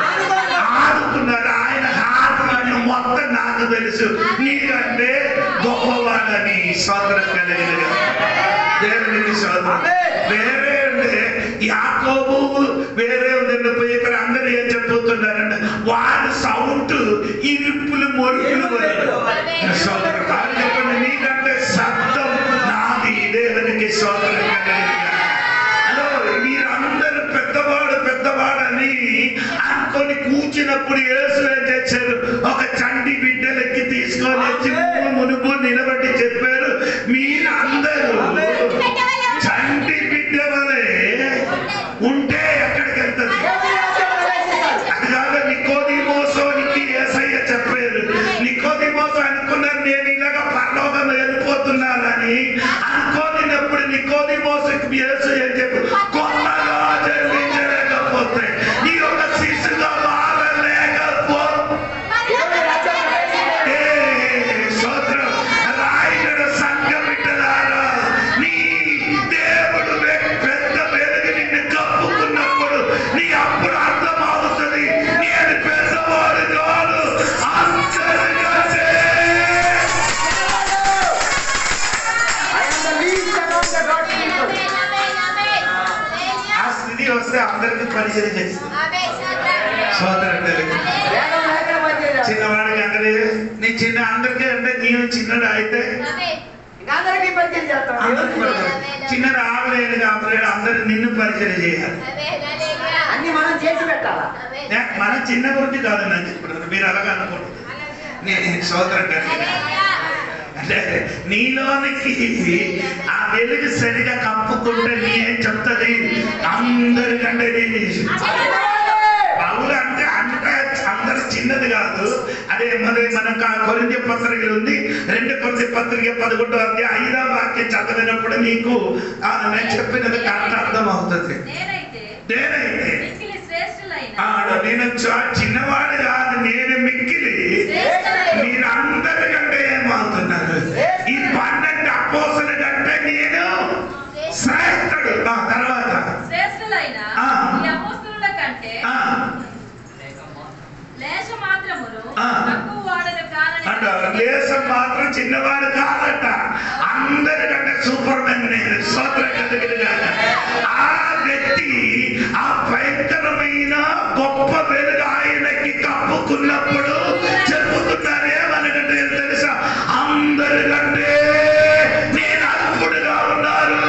ఆదుకున్నారు. ఆయన ఆత్మను మొత్తం నాకు తెలుసు నీకంటే గొప్పవాళ్ళని. స్తోత్రం కలిగిన దేవునికి స్తోత్రం. వేరే అంటే యాకోబు వేరే ఉందండి. ఇక్కడ అందరూ ఏం చెప్పుతున్నారంటే వారి సౌండ్ ఇరుపులు మొరుపులు చెప్పండి. నీకంటే శబ్దం నాది. దేవునికి స్తోత్రం కలిగిన. హలో, మీరందరూ పెద్దవాడని అనుకొని కూర్చున్నప్పుడు యేసు ఏం చేశారు? ఒక చంటి బిడ్డలకి తీసుకొని వచ్చి మునుపు నిలబడి చెప్పారు మీరందరూ చంటి బిడ్డ వలె ఉంటే ఎక్కడికి వెళ్తుంది? అది కాదు నికోదిమోసోనికి యేసయ్య చెప్పారు. నికోదిమోసు అనుకున్నారు నేను ఇలాగ పరలోకం వెళ్ళిపోతున్నానని. అనుకోనినప్పుడు నికోదిమోసుకి యేసు ఏం చెప్పు కొత్తగా జన్మించలేకపోతే నీ ఒక శిశుగా మారలేకపోతే రాయుడు సంఘం బిడ్డలారా నీ దేవుడు పెద్ద వెలుగు నిన్ను కప్పుకున్నప్పుడు నీ అప్పుడు అర్థం అవుతుంది నేను పెద్దవాడు కాదు ఆ స్థితి వస్తే అందరికీ పరిచయం చేస్తుంది. చిన్నవాడికి అందరి నీ చిన్న అందరికీ అంటే నీవు చిన్నడు అయితే చిన్నడు ఆగలేదు కాబట్టి అందరు నిన్ను పరిచయం చేయాలి. అన్ని మనం చేసి పెట్టాలా? మన చిన్న గురించి కాదు నేను చెప్తున్నాను. మీరు అలాగా అనుకుంటున్నారు. నేను సోదరం కలిగిన అంటే నీలోనికి ఆ వెలుగు సరిగా కప్పుకుంటే నీ ఏం చెప్తుంది అందరికంటే పౌలు అంటే అందరు చిన్నది కాదు. అదే మరి మనం కొరింథీ పత్రిక ఉంది, 2 కొరింథీ పత్రిక 11వ అధ్యాయం 5వ వాక్యం చదివినప్పుడు నీకు నేను చెప్పినది కరెక్ట్ అర్థం అవుతుంది. నేను చిన్నవాడు కాదు, నేను మిక్కిలి మీరు అందరికంటే ఏమవుతున్నారు. ఈ 12 అపోస్తలుల కంటే నేను శ్రేష్ఠుడు. తర్వాత శ్రేష్ఠులైన ఈ అపోస్తలుల కంటే లేశం మాత్రమును తక్కువ వాడను కానని లేశం మాత్రం చిన్నవాడు కాదట, అందరికంటే సూపర్ మ్యాన్ నేను. స్తోత్రం కలుగును. ఆ వ్యక్తి ఆ భయంకరమైన గొప్ప వెలుగు ఆయనకి కప్పుకున్నప్పుడు చెప్పుతున్నారు ఏమనకంటే తెలుసా, అందరికంటే నేను అల్పుడుగా ఉన్నారు,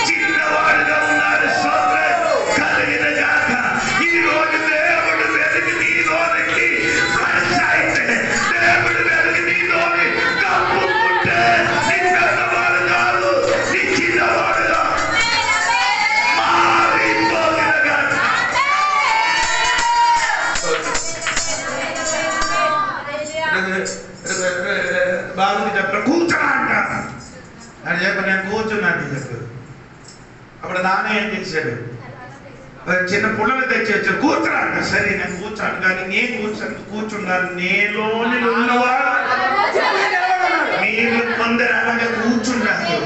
చిన్నవాడుగా ఉన్నారు. స్తోత్రం కలిగిన గాక. ఈ రోజు దేవుడు వెలుగు నీలోనికి అయితే దేవుడు వెలుగు నీలోని కప్పుకుంటే నీ పెద్దవాడు కాదు, నీ చిన్నవాడుగా బాబుకి చెప్పారు కూర్చోరా అంట అని చెప్పి నేను కూర్చున్నాను చెప్పు. అప్పుడు నాన్న ఏం చేశాడు, చిన్న పుల్లలు తెచ్చి కూర్చోరా అంట. సరే నేను కూర్చోను, కానీ నేను కూర్చున్నాను. నేలోని ఉన్నవాడు మీరు కొందరు అలాగే కూర్చున్నారు,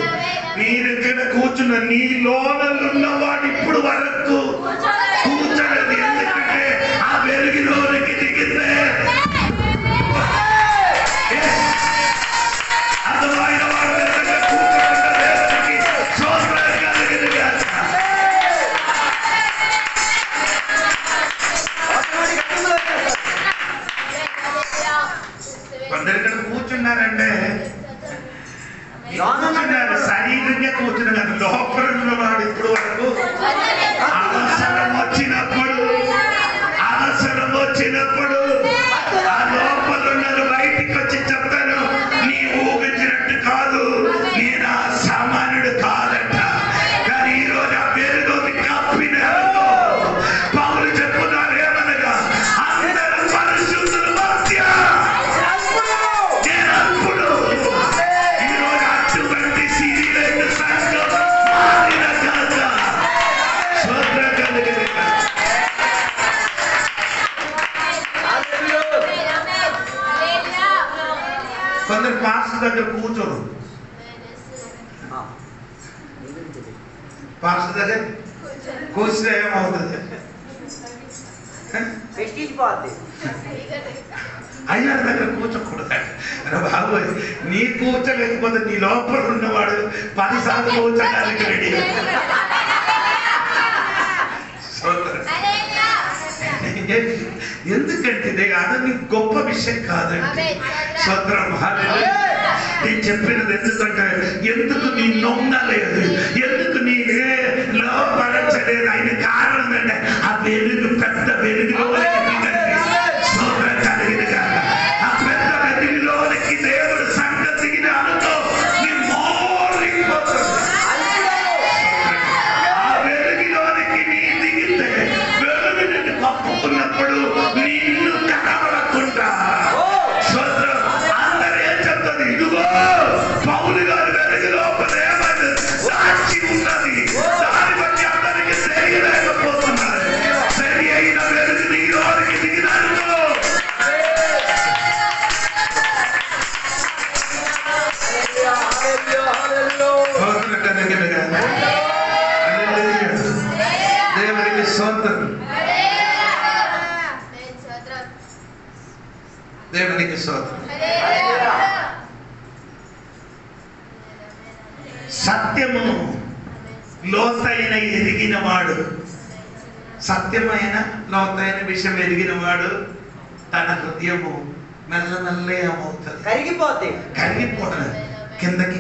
మీరు ఇక్కడ కూర్చున్నారు. నీలోన ఉన్నవాడు ఇప్పుడు వరకు కూర్చోలేదు. ఎందుకంటే ఆ వెలుగులోనికి దిగితే అర్థమైన వాడు కూర్చోకుండా దేవుడికి స్తోత్రం కలుగును గాక. కొందరు ఇక్కడ కూర్చున్నారంటే శరీరంగా కూర్చున్నారు, లోపల ఉన్నవాడు ఇప్పుడు వరకు అవసరం వచ్చినప్పుడు ఆ లోపల ఉన్నారు బయటికి వచ్చి చెప్తాను, నీ ఊహించినట్టు కాదు, నేను ఆ సామాన్యుడు కాదట. కానీ ఈరోజు ఆ వెలుగుని కప్పిన పౌలు చెప్పున్నారు ఏమనగా, అందరూ పరిశుద్ధుల మధ్య నేను అప్పుడు ఈరోజు అటువంటి సీరియల్ సంఘం మారిన కాక. స్తోత్రం కలుగును గాక. కొందరు పాస్టర్ దగ్గర కూర్చోరు, పాస్టర్ దగ్గర కూర్చుంటే ఏమవుతుంది, అయ్యారు దగ్గర కూర్చోకూడదు. బాబు నీ కూర్చోలేకపోతే నీ లోపల ఉన్నవాడు 10 సార్లు కూర్చోడానికి రెడీ. ఎందుకంటే అది గొప్ప విషయం కాదండి. స్తోత్రం. నేను చెప్పినది ఎందుకంటే ఎందుకు నీ నొంగలేదు, ఎందుకు నీ లోపడలేదు, ఆయన కారణం అంటే ఆ వెలుగు పెద్ద వెలుగులోనికి స్తోత్రం కలిగిన కాక. ఆ పెద్ద వెలుగులోనికి దేవుడు సంగతికి అనుకో నీ మోరిపోతుంది. ఆ వెలుగులోనికి నీ దిగితే వెలుగు నిన్ను కప్పుకున్నప్పుడు నిన్ను కనబడకుండా స్తోత్రం అందరూ ఏం చెప్తుంది, ఇదిగో పౌలు గారు వెలుగు లోపల ఏమైంది సాక్షి ఉన్నది, దాన్ని బట్టి అందరికి తెలియలేకపోతున్నారు. సరి అయిన వెలుగు నీలోనికి దిగినాను. దేవునికి స్తోత్రం, దేవునికి స్తోత్రం. సత్యము లోతైన ఎదిగిన వాడు, సత్యమైన లోతైన విషయం ఎదిగిన వాడు తన హృదయము మెల్లమెల్ల ఏమవుతుంది, కరిగిపోతుంది, కిందకి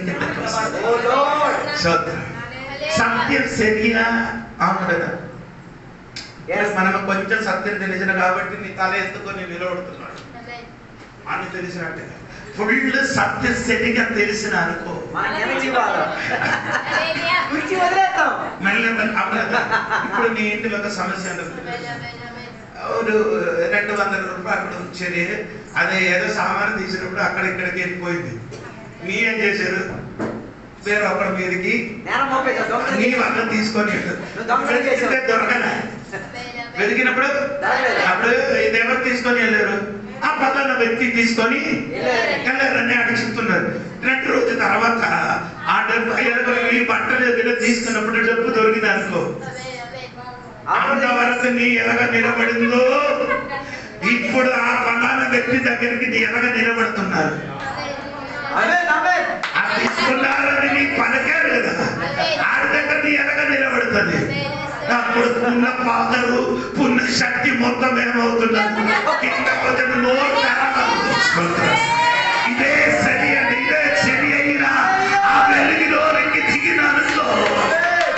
సత్యం సరిగా అవును. మనం కొంచెం సత్యం తెలిసిన కాబట్టి నీ తల ఎత్తుకొని నిలబడుతున్నాడు. అని తెలిసినట్టే ఫుల్ సత్యస్థితిగా తెలిసిన అనుకో ఇప్పుడు నీ ఇంటిలో ఒక సమస్య ఒక 200 రూపాయలు అక్కడ ఉంచేది, అదే ఏదో సామాను తీసినప్పుడు అక్కడ ఇక్కడికి వెళ్ళిపోయింది. నీ ఏం చేశారు? వేరే ఒకరి మీదకి నీ వల్ల తీసుకొని దొరకలే. వెతికినప్పుడు అప్పుడు ఇదెవరు తీసుకొని వెళ్ళారు? ఆ పక్కన వ్యక్తి తీసుకొని వెళ్ళారని అడుగుతున్నారు. 2 రోజుల తర్వాత ఆ డబ్బు ఈ బట్టలు ఏదైనా తీసుకున్నప్పుడు డబ్బు దొరికింది అనుకో, అంతవరకు నీ ఎలాగ నిలబడిందో ఇప్పుడు ఆ పలానా వ్యక్తి దగ్గరికి నీ ఎలాగ నిలబడుతున్నారు. తీసుకున్నారని నీ పలకారు కదా, ఆడి దగ్గర నీ ఎలాగ నిలబడుతుంది. అప్పుడు పున్న పాదరు పున్న శక్తి మొత్తం ఏమవుతున్నారు? ఇదే సరి అండి, ఇదే సరి అయినా ఆ వెలుగులోకి దిగినానుకో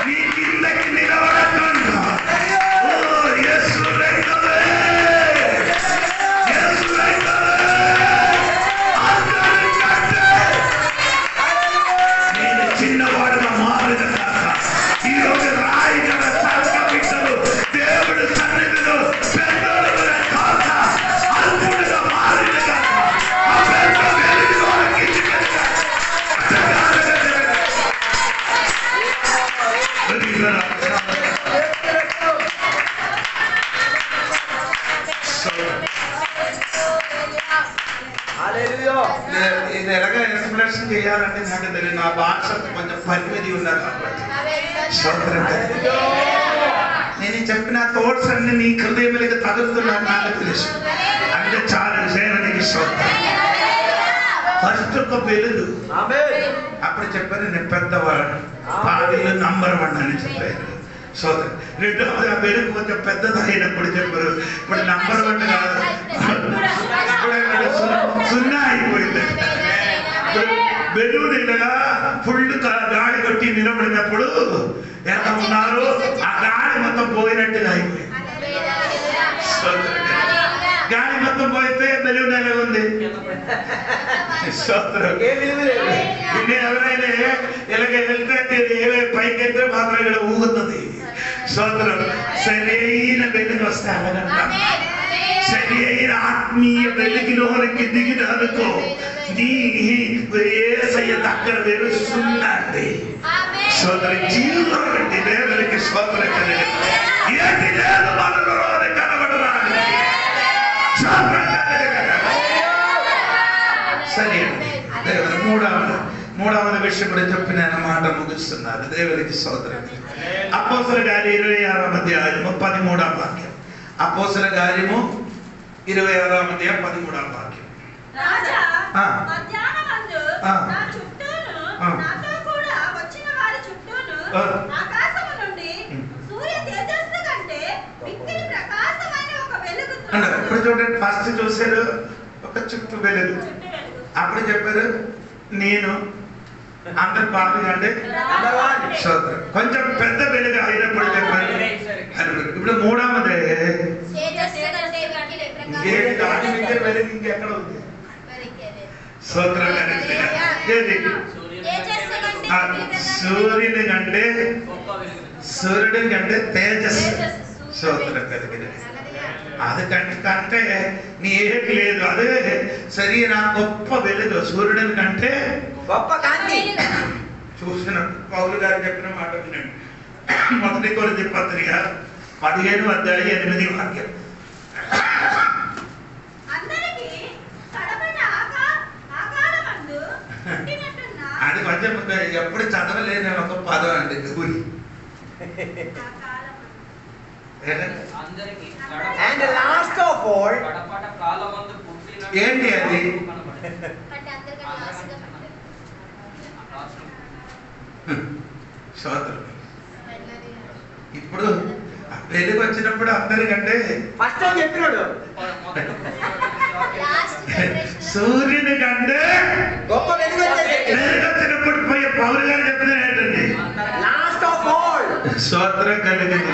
నీ కిందకి నిలబడకుండా నేను చిన్నవాడుగా మారిన ఈ రోజు రాయి కదా సంకమించదు దేవుడు సన్నిధిలో పెద్దలుగా కాక అల్పుడుగా మారిన ఆ పెద్ద వెలుగులోకి ఇది ఎలాగ ఎక్స్ప్లెనేషన్ చేయాలంటే నాకు తెలియదు. నా భాష కొంచెం పరిమితి ఉన్నారు కాబట్టి నేను చెప్పిన థాట్స్ అన్ని నీ హృదయంలోకి తగులుతున్నాను నాకు తెలుసు. అంటే చాలా సేవనికి ఫస్ట్ ఒక వెలుగు. అప్పుడు చెప్పారు నేను పెద్దవాడు, పాదిలో నంబర్ 1 అని చెప్పారు. సోదరు రెండవది ఆ వెలుగు కొంచెం పెద్దది అయినప్పుడు చెప్పారు ఇప్పుడు నంబర్ 1 కాదు, సున్నా అయిపోయింది. వెలుగుగా ఫుల్ గాలి కొట్టి నిలబడినప్పుడు ఎంత ఉన్నారు ఆ గాలి మొత్తం పోయినట్టుగా అయిపోయింది. గాలి మొత్తం పోయితే వెలుగు నెల ఉంది. ఎవరైనా ఇలాగ వెళ్తే పైకి వెళ్తే మాత్రం ఇక్కడ ఊగుతుంది. సోదరు సరైన వెలుగు వస్తే అలాగంట, సరైన ఆత్మీయ వెలుగులోనికి దిగిన అనుకో నీ యేసయ్య దగ్గర వెలుస్తుందండి. సోదరు జీవితం అండి దేవునికి సోదరు ఏంటి లేదు మనలో కనబడరాని సరే. దేవుని మూడవది విషయం కూడా చెప్పి నేను మాట ముగిస్తున్నాను. దేవునికి సోదరు అపోస్తలుల కార్యం 26వ అధ్యాయము 13వ వాక్యం. అపోస్తలుల కార్యము 26వ అధ్యాయం 13వ వాక్యం. రాజా మధ్యాహ్నమందు నా చుట్టూను నాతో కూడా వచ్చిన వారి చుట్టూను ఆకాశము నుండి సూర్య తేజస్సు కంటే మిక్కిలి ప్రకాశమైన ఒక వెలుగు. ఇప్పుడు చూడండి, ఫస్ట్ చూశారు ఒక చుట్టూ వెలుగు. అప్పుడు చెప్పారు నేను అందరు బాగా అంటే కొంచెం పెద్ద వెలుగు అయినప్పుడు చెప్పారు. ఇప్పుడు మూడవది దాని దగ్గర వెలుగు ఇంకెక్కడ ఉంది? సూర్యుడి కంటే తేజస్సు సూత్రం కలిగిన అది కంటే నీ ఏటి లేదు. అదే సరైన గొప్ప వెలుగు సూర్యుడిని కంటే గొప్ప కాంతి. చూసిన పౌలు గారు చెప్పిన మాట వినండి. 1 కొరింథీ పత్రిక 15వ అధ్యాయం 8వ వాక్యం. అది కొంచెం ఎప్పుడు చదవలేని ఒక పదం అండి. And last of all, ఏంటి అది? సోదరు ఇప్పుడు వెలుగు వచ్చినప్పుడు అందరికంటే ఫస్ట్ చెప్పినాడు సూర్యుని కంటే గొప్ప వెలుగు వచ్చినప్పుడు పోయి పౌరు గారు చెప్పిన ఏంటండి? లాస్ట్ ఆఫ్ ఆల్ స్తోత్రం కలిగింది.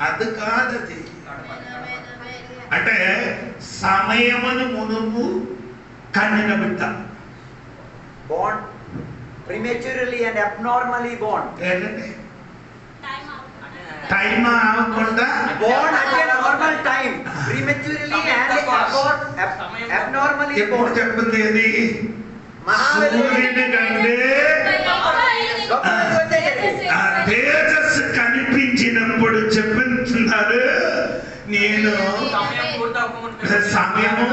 అది కాదు. అది అంటే సమయమును మునుపు కన్నిన బిడ్డ. Born prematurely and abnormally born. ఏంటండి? టైం అవ్వకుండా Born at a normal time. Prematurely and abnormally ఎప్పుడు born. చెప్తుంది అది? సూర్యుని కంటే ఆ తేజస్సు కనిపించినప్పుడు చెప్తున్నారు, నేను సమయము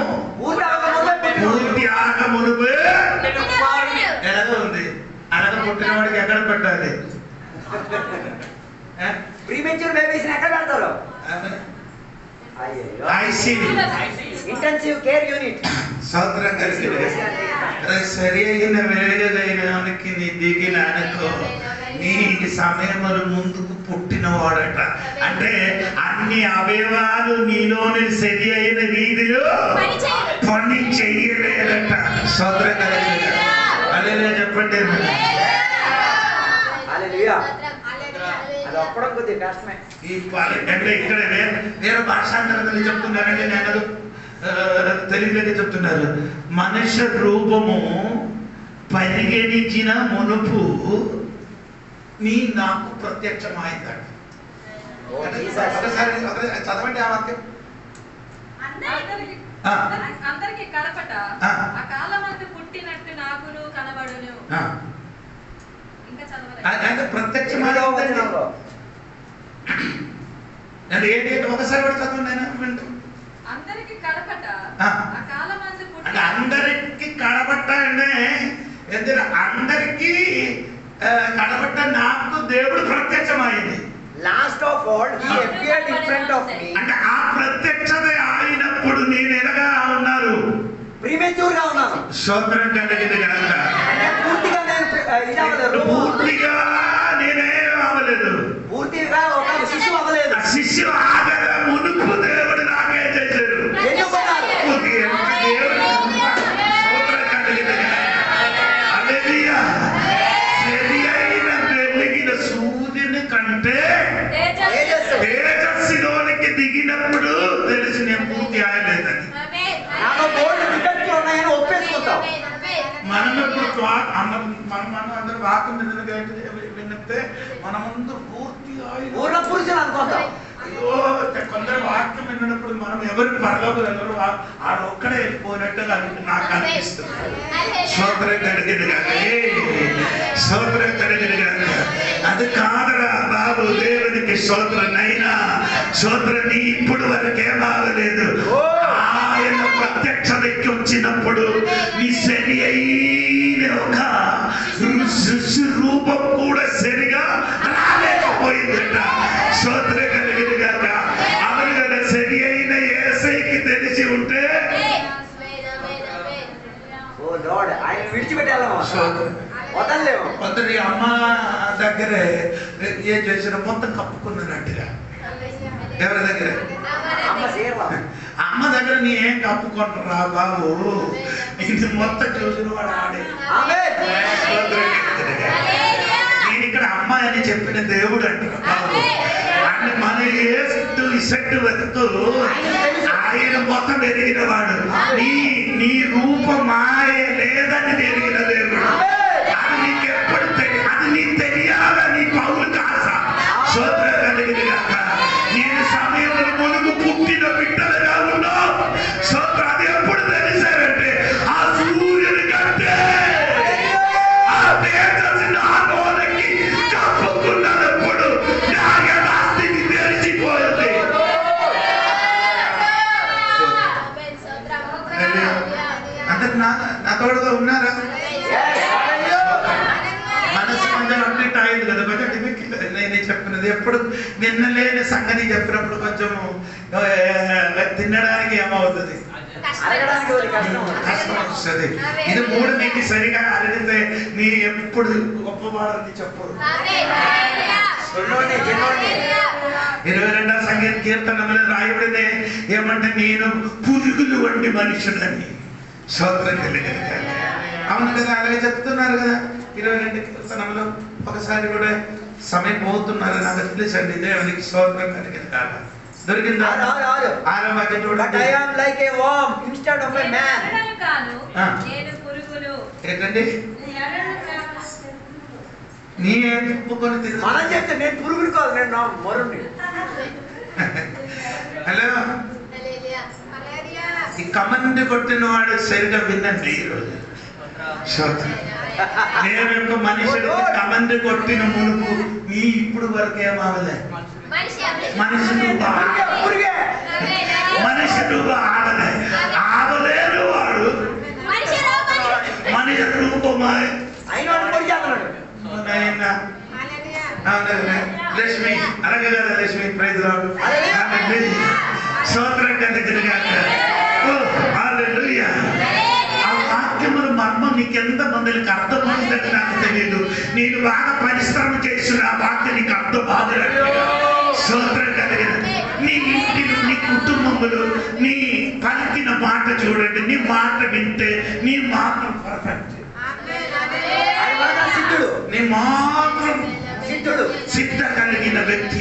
పూర్తి ఆగమునుపు. ఎలాగో ఉంది అలాగ పుట్టిన వాడికి ఎక్కడ పెట్టాలి? Premature babies ఎక్కడ పెడతారు? ICU, intensive care unit. సోదరం కలిసి సరి అయిన వేగైనానికి నీ దిగిన అనుకో, నీ సమయములు ముందుకు పుట్టినవాడట. అంటే అన్ని అవయవాలు నీలోని సరి అయిన రీతిలో పని చెయ్యలేదట. సోదరం కలిసి అలా చెప్పండి. అది ఒక్కడం కొద్దిగా కష్టమే. అంటే ఇక్కడ వేరే భాషాంతరంలో చెప్తున్నారంటే నేను తెలుగులోనే చెప్తున్నారు. మనుష్య రూపము పరిగణించిన మునుపు నీ నాకు ప్రత్యక్షమైందట. ఒకసారి చదవండి ఆ వాక్యం. అందరికి కడపట ఆ కాలమందు పుట్టినట్టు నాకును కనబడును. ఇంకా చదవలేదు. ప్రత్యక్షమైన ఏంటి ఒకసారి కూడా చదవండి ఆయన వింటూ. అందరికి కడపట ఆ కాలమందు అంటే అందరికి కడబట్ట అంటే ఎందుకు అందరికి కడబట్ట నాకు దేవుడు ప్రత్యక్షమైంది. Last of all, he appeared in front of me. అంటే ఆ ప్రత్యక్షత అయినప్పుడు నేను ఎలాగా ఉన్నారు? ప్రీమెచ్యూర్ గా ఉన్నాను. స్తోత్రం కలిగింది కనుక అంటే పూర్తిగా నేను పూర్తిగా నేనేం అవ్వలేదు. పూర్తిగా ఒక శిశువు అవ్వలేదు. ఆ శిష్యు ఆగల మునుపు దేవుడు నాకే చేశారు. సూర్యుని కంటే తేజస్సులోనికి దిగినప్పుడు తెలిసి నేను పూర్తి ఆయలేదని. మనం ఇప్పుడు మనం అందరూ వాకు విన్నట్టే మనమందరూ పూర్తి పూర్ణ పురుషులు అనుకుంటాం. అయ్యో కొందరు వాక్యం విన్నప్పుడు మనం ఎవరికి పరలోకలు ఎవరు ఆడ ఒక్కడే వెళ్ళిపోయినట్టుగా నాకు అనిపిస్తుంది. స్తోత్రం కలిగింది కాక స్తోత్రం కలిగింది కాక. అది కాదరా బాబు, దేవునికి స్తోత్రం. నైనా స్తోత్రం నీ ఇప్పుడు వరకు ఏమాగలేదు. ఆయన ప్రత్యక్షతకి వచ్చినప్పుడు నీ సరి అయిన ఒక రూపం కూడా సరిగా రాలేకపోయిందట. స్తోత్రం కలిగింది కాక. అవును కదా, సరి అయిన యేసయ్యకి తెలిసి ఉంటే ఆయన విడిచిపెట్టాలేమో, వదలలేము. కొందరి అమ్మ దగ్గరే ఏం చేసిన మొత్తం కప్పుకున్నట్టుగా. ఎవరి దగ్గర? అమ్మ దగ్గర నీ ఏం కప్పుకుంటారా బాబు, ఇది మొత్తం చూసిన వాడు ఆడే. నేను ఇక్కడ అమ్మాయి అని చెప్పిన దేవుడు అంటారు బాబు. అంటే మన ఇసట్టు వెతుకు ఆయన మొత్తం ఎరిగిన వాడు. నీ రూపమాయ లేదని ఎరిగిన దేవుడు. అది నీకు ఎప్పుడు అది నీకు తెలియాలని పౌలు కాస స్తోత్రం కలిగింది కాక. నేను సమయంలో మునుగు పుట్టిన బిడ్డలుగా ఉన్నా స్తోత్రం. అది ఎప్పుడు తెలిసారంటే ఆ సూర్యుని కంటే ఆ తేజస్సు నాలోనికి కప్పుకున్నప్పుడు నా యథాస్థితి తెలిసిపోయింది. అందరు నా తోడుగా ఉన్నారా? మనసు కొంచెం అప్డేట్ అయింది కదా, కొంచెం నేను చెప్పినది ఎప్పుడు వినలేని సంగతి చెప్పినప్పుడు కొంచెం తినడానికి ఏమవుతుంది, కష్టం వస్తుంది. ఇది మూడు నీకు సరిగా అడిగితే నీ ఎప్పుడు గొప్పవాడని చెప్పు. 22వ సంగీత కీర్తనలో రాయబడితే ఏమంటే నేను పురుగులు వంటి మనుషులని. స్తోత్రం కలిగింది. అవును కదా, అలాగే చెప్తున్నారు కదా 22 కీర్తనలో. ఒకసారి కూడా సమయం పోతున్నారు నాకు తెలుసండి. దేవునికి స్తోత్రం కలిగింది కాక. దొరికిందా? 6వ వాక్యం But చూడండి. I am like a worm instead of a man. నేను పురుగును. ఏంటండి? నీ ఒప్పుకొని తిరుగు. మనం చెప్తే నేను పురుగుడు కాదు, నేను నా మరుణ్ణి. హలో, ఈ కమండి కొట్టిన వాడు సరిగా వినండి ఈరోజు. నేను ఒక మనిషిని కమండి కొట్టిన మునుపు నీ ఇప్పుడు వరకు ఏమవలే. మనిషి రూపం ఆడలే, ఆడలేరు వాడు మనిషి రూపమా లక్ష్మి అలాగే కదా లక్ష్మి ప్రైజ్ రాడు స్తోత్రం కలిగినగాక. ఆ వాక్యముల మర్మం నీకెంత మందికి అర్థమవుతుందని నాకు తెలియదు. నేను బాగా పరిశ్రమ చేసిన ఆ వాక్యం నీకు అర్థం ఆదరట్టుగా స్తోత్రం కలిగిన నీ ఇంటిలో నీ కుటుంబంలో నీ పలికిన మాట చూడండి. నీ మాట వింటే నీ మాత్రం పర్ఫెక్ట్, నీ మాత్రం సిద్ధ కలిగిన వ్యక్తి.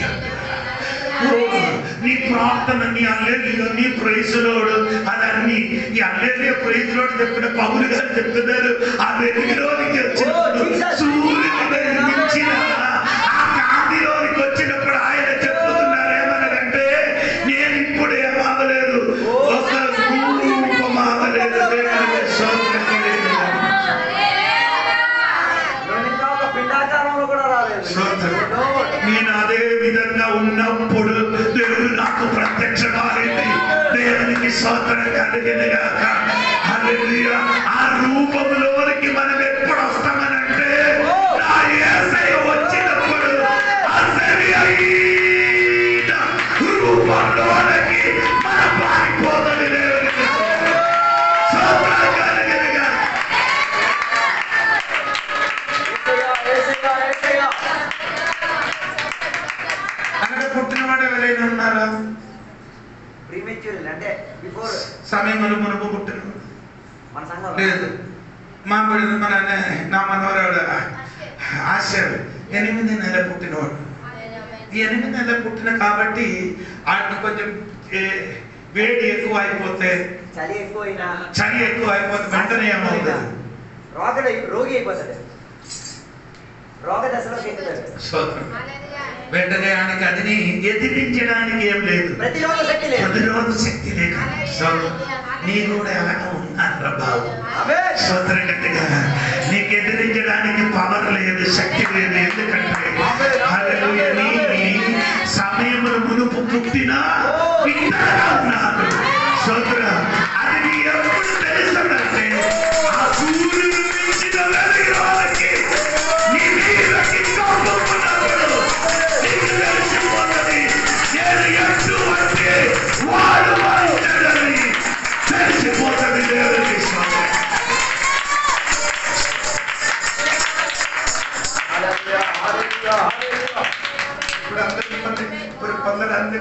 నీ ప్రార్థన, నీ అల్లెలియో, నీ ప్రైజులోడు అదన్నీ ఈ అల్లెలియో ప్రైజులోడు చెప్పిన పౌలు గారు చెప్తున్నారు. ఆ వెలుగులోనికి వచ్చినప్పుడు సూర్యుడు వెలిగించిన ఆ కాంతిలోనికి వచ్చినప్పుడు ఆయన చెప్తున్నారు ఏమనగంటే నేను ఇప్పుడు ఏమవలేదు, ఒక రూపం అవ్వలేదు. నేను అదే విధంగా ఉన్నప్పుడు దేవుడు నాకు ప్రత్యక్షమైంది. దేవునికి స్తోత్రం కలిగినగాక. హల్లెలూయా. ఆ రూపంలోనికి మనం ఎప్పుడు వస్తామనంటే నా యేసయ్య వచ్చినప్పుడు ఆ సరియైన రూపంలోనికి మనం పారిపోతాడు. దేవునికి స్తోత్రం కలిగినగాక. పుట్టినవాడు ఎవరైనా ఉన్నారా? సమయంలో మునుపు పుట్టిన లేదు. నా మనవరాడు ఆశాడు 8 నెలల పుట్టినవాడు. ఈ 8 నెలల పుట్టిన కాబట్టి ఆయన కొంచెం వేడి ఎక్కువ అయిపోతే, చలి ఎక్కువ అయిపోతే వెంటనే ఏమవుతుంది? రోగి అయిపోతాడు, రోగ దశలోకి ఎక్కుతాడు. వెంటనే ఆయనకి అదిని ఎదిరించడానికి ఏం లేదు, ప్రతిరోధ శక్తి లేక నీ కూడా ఎలాగ ఉన్నారు బాబు. స్తోత్రం గట్టిగా. నీకు ఎదిరించడానికి పవర్ లేదు, శక్తి లేదు. ఎందుకంటే హల్లెలూయా, నీ సమయముల మునుపు పుట్టినా బిడ్డగా ఉన్నారు. స్తోత్రం. అది నీ ఎప్పుడు తెలుస్తుందంటే ఆ సూర్యుడు మించిన వెలుగులోకి నీ మీదకి తోడుకున్నప్పుడు నీకు తెలిసిపోతుంది నేను ఎటువంటి వాడు వాడని తెలిసిపోతుంది. దేవుడికి స్తోత్రం.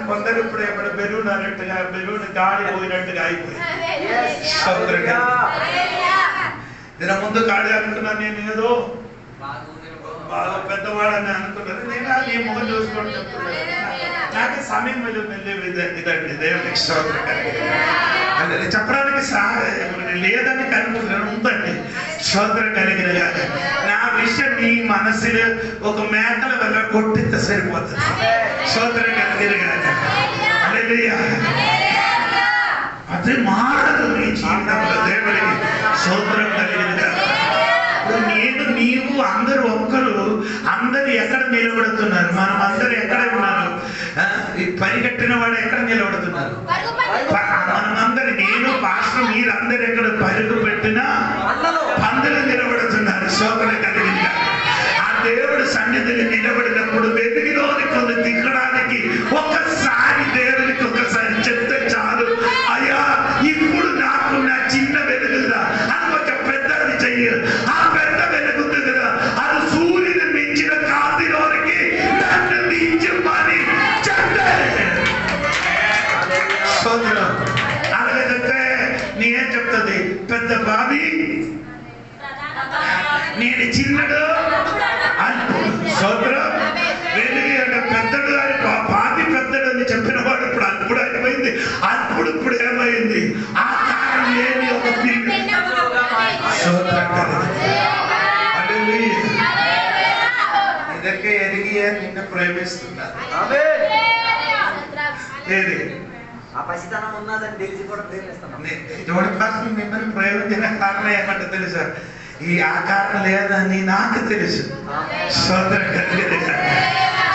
కొందరు ఇప్పుడు ఎప్పుడు బెలూన్ అన్నట్టుగా బెలూన్ గాడి పోయినట్టుగా అయిపోయింది. దీని ముందు గాడి అనుకున్నాను, నేను ఏదో బాగా పెద్దవాడని అనుకున్నాను. నేను నీ ముఖం చూసుకొని చెప్తున్నాను. నాకు సమయం ఇదండి. దేవునికి స్తోత్రం కలిగిన చెప్పడానికి లేదని కనుకుంటున్నాను, ఉందండి. స్తోత్రం కలిగిన నా విషయం నీ మనసులో ఒక మేకల వల్ల కొట్టితే సరిపోతుంది. స్తోత్రం కలిగిన అది మారదు నీ జీవితంలో. దేవుడికి స్తోత్రం కలిగిన నేను నీవు అందరూ ఒక్కరు అందరు ఎక్కడ నిలబడుతున్నారు? మనం అందరూ ఎక్కడ ఉన్నారు? ఈ పరిగెట్టిన వాడు ఎక్కడ నిలబడుతున్నారు? మనం అందరు, నేను పాస్టర్ మీరందరూ ఎక్కడ పరుగు పెట్టినా అందరూ నిలబడుతున్నారు. శోభన కలిగింది. ఆ దేవుడు సన్నిధిని నిలబడినప్పుడు వెతికిలోని కొన్ని దిగడానికి ఒక్కసారి దేవునికి ఒకసారి చెప్తే చాలు. అయ్యా ఇప్పుడు నాకు నా చిన్న వెలుగుదా అని కొంచెం పెద్దది చెయ్యాలి. ఆ పెద్ద వెలుగుంది కదా, అది సూర్యుని మించిన కాంతిలోనికి నన్ను దించమని చెప్తే అలాగే చెప్తే నేనేం చెప్తుంది? పెద్ద బాబీ నేను చిన్నడు సోదరు వెలుగు అంటే పెద్దడు అని బాబీ పెద్దడు అని చెప్పిన వాడు ఇప్పుడు స్తోత్రం ఇదొക്കെ ఎరిగి నిన్ను ప్రేమిస్తున్నారు. ఏది ఆ పసితనం ఉన్నదని తెలిసి కూడా ప్రేమిస్తున్నాం. మిమ్మల్ని ప్రేమించిన కారణం ఏమంటే తెలుసా? ఈ ఆకారం లేదని నాకు తెలుసు. స్తోత్రం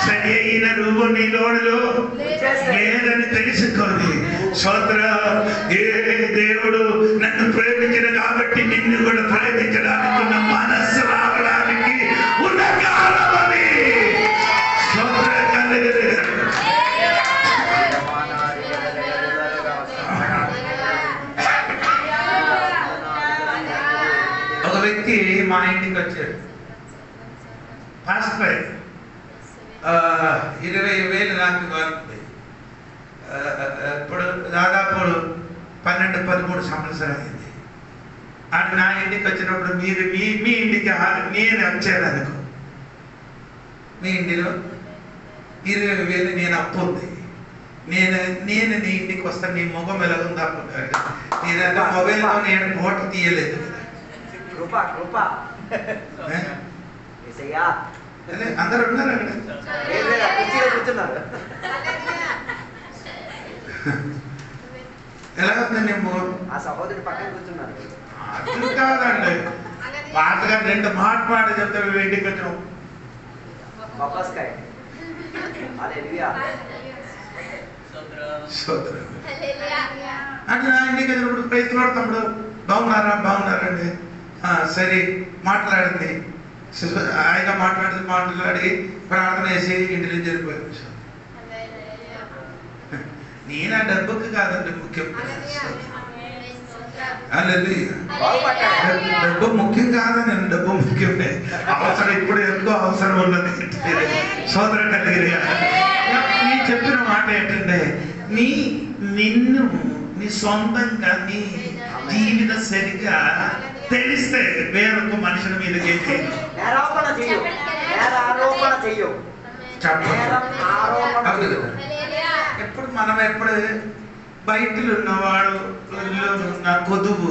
సరి అయిన రూపు నీ లోడులో లేదని తెలుసుకోండి. స్తోత్ర ఏ దేవుడు నన్ను ప్రేమించిన కాబట్టి నిన్ను కూడా ప్రేమించడానికి ఉన్న మనస్సు రావడానికి ఉన్న కారణం అది. స్తోత్ర ఒక వ్యక్తి మా ఇంటికి వచ్చాడు. పాస్టర్ 20,000 నాకు ఇవ్వాలి. ఇప్పుడు దాదాపు 12-13 సంవత్సరాలు అయింది. అది నా ఇంటికి వచ్చినప్పుడు మీరు మీ ఇంటికి నేను వచ్చాను అనుకో, మీ ఇంటిలో 20,000 నేను అప్పు ఉంది. నేను నీ ఇంటికి వస్తాను. నీ ముఖం ఎలా ఉంది అనుకుంటాడు. నేనంటే మొబైల్లో నేను ఫోటో తీయలేదు కదా. అందరు ఉన్నారు అక్కడ. ఎలా ఉంది నీ ముఖం? ఆ సహోదరుడు పక్కన కూర్చున్నారు. అది కాదండి, పాటగా 2 మాట చెప్తారు. ఇంటికి వచ్చిన అంటే నా ఇంటికి వచ్చినప్పుడు ప్రయత్నం తమ్ముడు బాగున్నారండి. సరే మాట్లాడింది. ఆయన మాట్లాడి ప్రార్థన చేసి ఇంటి నుంచి వెళ్ళిపోయాడు. నేను ఆ డబ్బుకి కాదండి ముఖ్యం. డబ్బు ముఖ్యం కాదని, డబ్బు ముఖ్యమే. అవసరం ఇప్పుడు ఎంతో అవసరం ఉన్నది. సోదరం కలిగిన నీ చెప్పిన మాట ఏంటంటే నిన్ను నీ సొంతంగా నీ జీవిత సరిగా తెలిస్తే వేరొక మనుషుల మీదకి ఎప్పుడు మనం బయటలు ఉన్నవాడు ఉన్న కొదువు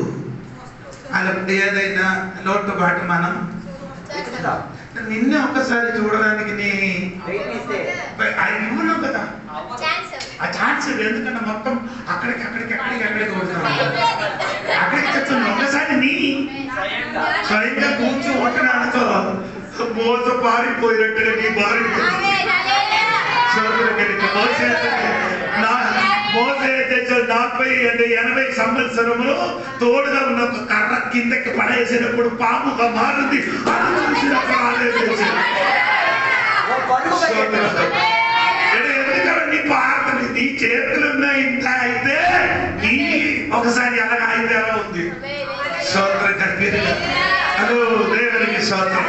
అలా ఏదైనా లోటుబాటు మనం నిన్నే ఒక్కసారి చూడడానికి ఇవ్వను కదా ఆ ఛాన్స్. ఎందుకంటే మొత్తం అక్కడికి కొడుతున్నాను. అక్కడికి చెప్తున్నా ఒకసారి నీ స్వయంగా కూర్చో ఉంటున్నానుకో మోస పారిపోయినట్టుగా నీ పారిపోయింది. మోసే 40 సంవత్సరములు తోడుగా ఉన్న ఒక కర్ర కిందకి పడేసినప్పుడు పాముగా మారుంది. అది చూసినప్పుడు ఎందుకంటే నీ ప్రార్థన నీ చేతులున్న ఇంత అయితే నీ ఒకసారి అలాగా అయితే ఎలా ఉంది. స్తోత్రం కలిగి అదో దేవునికి స్తోత్రం.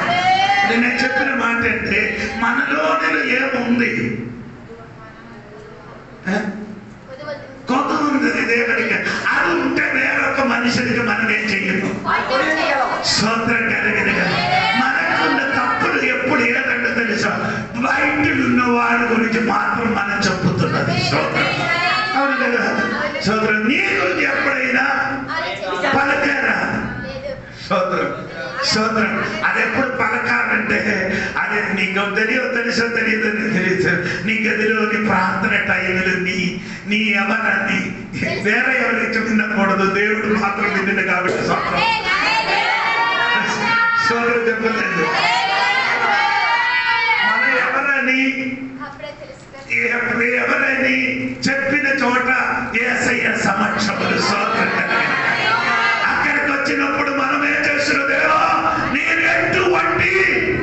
నేను చెప్పిన మాట అంటే మనలో ఏముంది? కొత్త ఉంది దేవునికి. అది ఉంటే వేరొక మనుషుడికి మనం ఏం చెయ్యము. స్తోత్రం కలిగిన మనకున్న తప్పులు ఎప్పుడు ఏదంటే తెలుసా? బయటలు ఉన్న వాడి గురించి మాత్రం మనం చెప్పుతున్నది. స్తోత్రం అవును కదా. స్తోత్రం నీ గురించి ఎప్పుడైనా పలకారా? స్తోత్రం అది ఎప్పుడు పలకాలంటే అది నీకు తెలుసో తెలియదు నీ గదిలోని ప్రార్థన టైంలో నీ ఎవరాన్ని వేరే ఎవరికి వినకూడదు. దేవుడు మాత్రం వింటుంది కాబట్టి స్తోత్రం చెప్పలేదు. మన ఎవరని చెప్పిన చోట యేసయ్య సమక్షములు. స్తోత్రం అక్కడికి వచ్చినప్పుడు మనం ఏం చేస్తున్నాం? దేవా నేను ఎటువంటి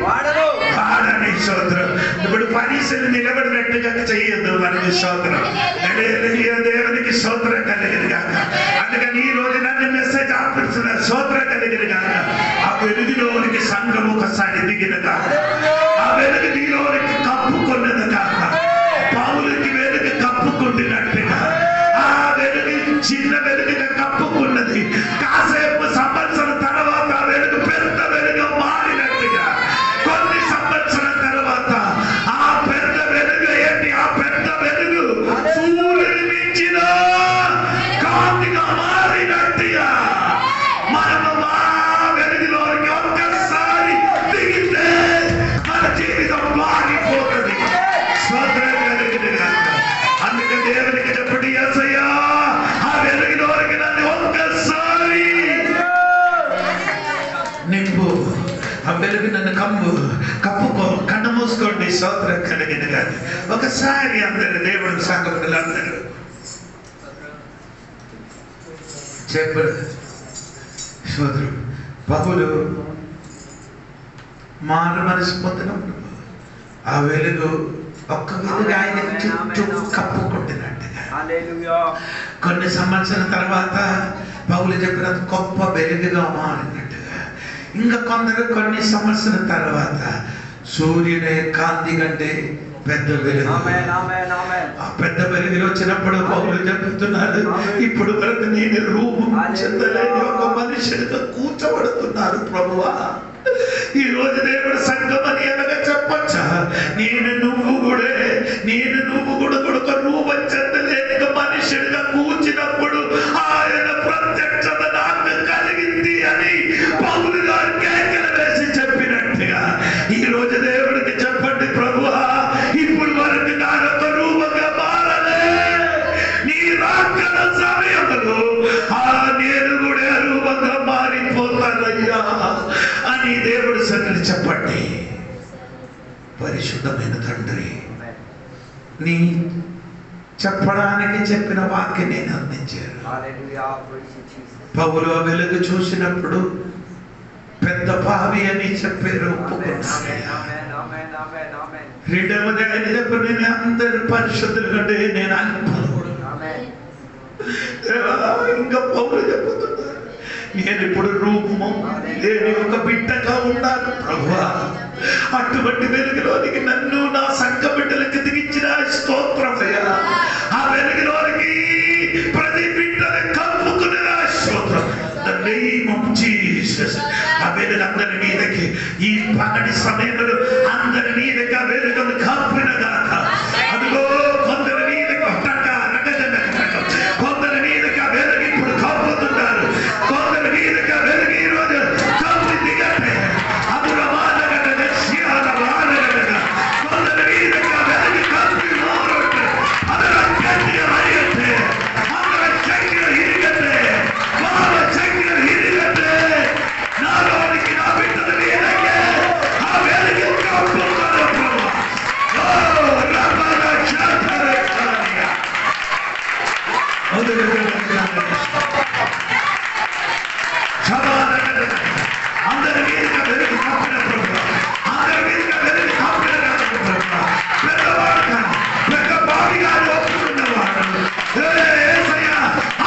వాడని. స్తోత్రం ఇప్పుడు పరీక్షలు నిలబడినట్టుగా చెయ్యొద్దు మనకి. స్తోత్రం దేవునికి స్తోత్రం కలిగిన కాక. అందుకని ఈ రోజు నన్ను మెసేజ్ ఆపిస్తున్న స్తోత్రం కలిగిన కాక. ఆ వెలుగులోనికి సంఘం ఒకసారి దిగిన కాక. ఆ వెలుగు నీలోనికి కప్పుకున్నది కాక. పౌలుకి వెలుగు కప్పుకుంటున్నట్టుగా ఆ వెలుగు చిన్న వెలుగుగా కప్పుకున్నది. కాసేపు సంవత్సరం తర్వాత వెలుగు పెద్ద వెలుగు మారినట్టుగా కొన్ని సంవత్సరం తర్వాత ఆ పెద్ద వెలుగు ఏంటి? ఆ పెద్ద వెలుగు సూర్యుని మించిన కాంతిగా మారినట్టుగా మనము మా వెలుగులో కన్నులను కప్పుకో, కన్ను మూసుకోండి. స్తోత్రం కలిగిన కాదు. ఒకసారి అందరు దేవుడు సంఘములు అందరూ చెప్పడు. సోదరు పౌలు మారు మనసు పొందినప్పుడు ఆ వెలుగు ఒక్క వెలుగు ఆయన చుట్టూ కప్పుకుంటున్నట్టుగా కొన్ని సంవత్సరాల తర్వాత పౌలు చెప్పిన గొప్ప వెలుగుగా మారినట్టుగా ఇంకా కొందరు కొన్ని సంవత్సరాల తర్వాత సూర్యుని కాంతి కంటే పెద్ద వెలుగు, ఆ పెద్ద వెలుగులో వచ్చినప్పుడు పౌలు చెప్తున్నారు, ఇప్పుడు వరకు నేను రూపం చెందలేని ఒక మనుషుడిగా కూర్చోబడుతున్నారు ప్రభువా. ఈ రోజు దేవుడు సంఘం అని ఎలాగా చెప్పచ్చా? నువ్వు కూడా ఒక రూపం చెందలేని మనుషుడిగా కూర్చున్నప్పుడు ఆయన ప్రత్యక్షత నాకు కలిగింది అని పౌలు గారు కేకలు వేసి చెప్పినట్టుగా ఈ రోజు దేవుడికి చెప్పండి, ప్రభువా ఇప్పుడు వరకు నానొక రూపంగా మారలే, నీ రాకడ సమయంలో నేను కూడా రూపంగా మారిపోతానయ్యా అని దేవుడు సన్నిధి చెప్పండి. పరిశుద్ధమైన తండ్రి, నీ చెప్పడానికి చెప్పిన వాక్యం నేను అందించాను. పౌలు వెలుగు చూసినప్పుడు పెద్ద పావి అని చెప్పారు, ఒప్పుకున్నానయ్యా. రెండవది ఆయన చెప్పు, నేను అందరు పరిశుద్ధుల కంటే నేను అల్పుడు. ఇంకా పౌలు చెప్పుతున్నారు, నేను ఇప్పుడు రూపము లేని ఒక బిడ్డగా ఉన్నాను ప్రభువా. అటువంటి వెలుగులోనికి నన్ను నా సంఘ బిడ్డలకు దిగించిన స్తోత్రమయ్యా. ఆ వెలుగులోనికి ప్రతి బిడ్డను కప్పుకున్న స్తోత్రం. ఆ వెలుగు అందరి మీదకి ఈ పగటి సమయంలో అందరి మీదకి ఆ వెలుగును కప్పిన గాక. అదిగో కొందరి మీదకి కొందరి మీదకి ఆ వెలుగు ఇప్పుడు కప్పుతున్నారు. కొందరి మీదకి ఆ వెలుగు ఈ రోజు కప్పి దిగట్టే. అదుల వానగడ శియాల వానగడ కొందరి మీదకి ఆ వెలుగు కప్పి మోరొట్టు ಅದರ ಶಕ್ತಿಯ ಹರಿಯತ್ತೆ, ಅದರ ಶಕ್ತಿಯ ಹಿರಿಗತ್ತೆ, ಮಾವ ಶಕ್ತಿಯ ಹಿರಿಗತ್ತೆ. ನಾನವರಿಗೆ ನಾ ಬಿಟ್ಟದ ಮೇಲಕ್ಕೆ ಆ ವೇಳೆಗೆ ಕಪ್ಪುತ್ತಾರೆ ಪ್ರಭು. ಓ ರಬ್ಬನ ಶಾಂತರ ಕಾರ್ಯ అందరి మీదుగా వెలుగు కప్పిన ప్రభు, అందరి మీదుగా వెలుగు కప్పిన ప్రభు. పెద్దవాడు పెద్ద బావిగా ఒప్పుకున్నవాడు, యేసయ్యా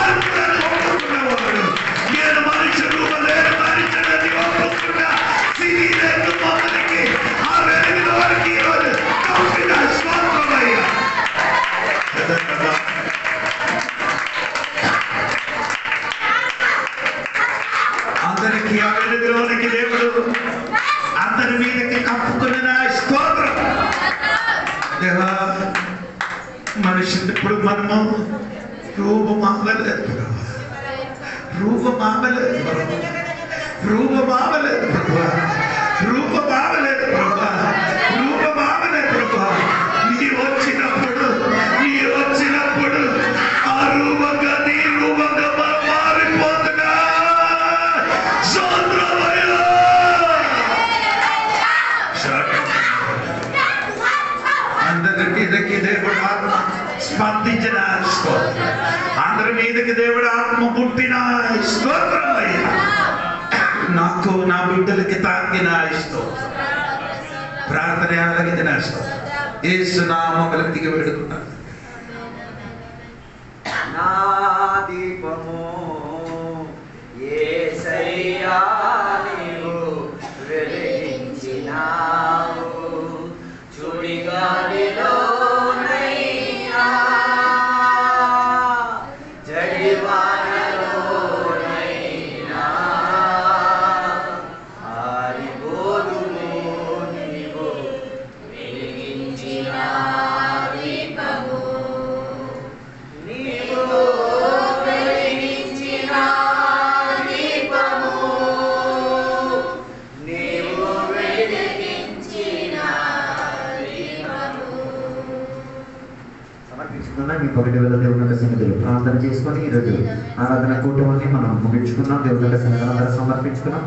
అల్పులను ఒప్పుకున్నవాడు, నేను మనుషులు లేని మనుషులని ఒప్పుకున్న సిరిలేని మమ్మల్ని ఆ వెలుగుల వరకు ఈరోజు కప్పిన స్తోత్రమయ్యా. అందరికి ఆ వెలుగులోనికి దేవుడు అందరి మీదకి కప్పుకున్న స్తోత్రం. దేవా, మనుషులు ఇప్పుడు మనము రూపమావలేదు ప్రభు, రూపమావలేదు ప్రభు, రూపమావలేదు ప్రభు, రూపమావలేదు ప్రభు, రూపమావలేదు ప్రభు. నీ వచ్చినప్పుడు ఆ రూపంగా నీ రూపంగా మారిపోతున్నా. అందరి మీదకి దేవుడు ఆత్మ స్పందించిన స్తోత్రం, అందరి మీదకి దేవుడు ఆత్మ పుట్టిన స్తోత్రం అయ్యా. నాకు నా బిడ్డలకి తాకిన స్తోత్రం, ప్రార్థన ఆలకించిన స్తోత్రం. యేసు నామములో దిగి వేడుకున్నాను. నా దీపము యేసయ్యా నీవు వెలిగించినావు, చుడిగాలిలోనైనా జడివానలోనైనా ఆరిపోదును నీవు వెలిగించిన దీపము, నీవు వెలిగించిన దీపము, నీవు వెలిగించిన దీపము. సమర్పించుకున్న మీ పవిత్ర దేవుని సన్నిధిలో ప్రార్థన చేసుకొని ఈరోజు ఆరాధన కూటమిని మనం ముగించుకున్నాం. దేవుని సన్నిధిలో సమర్పించుకున్నాం.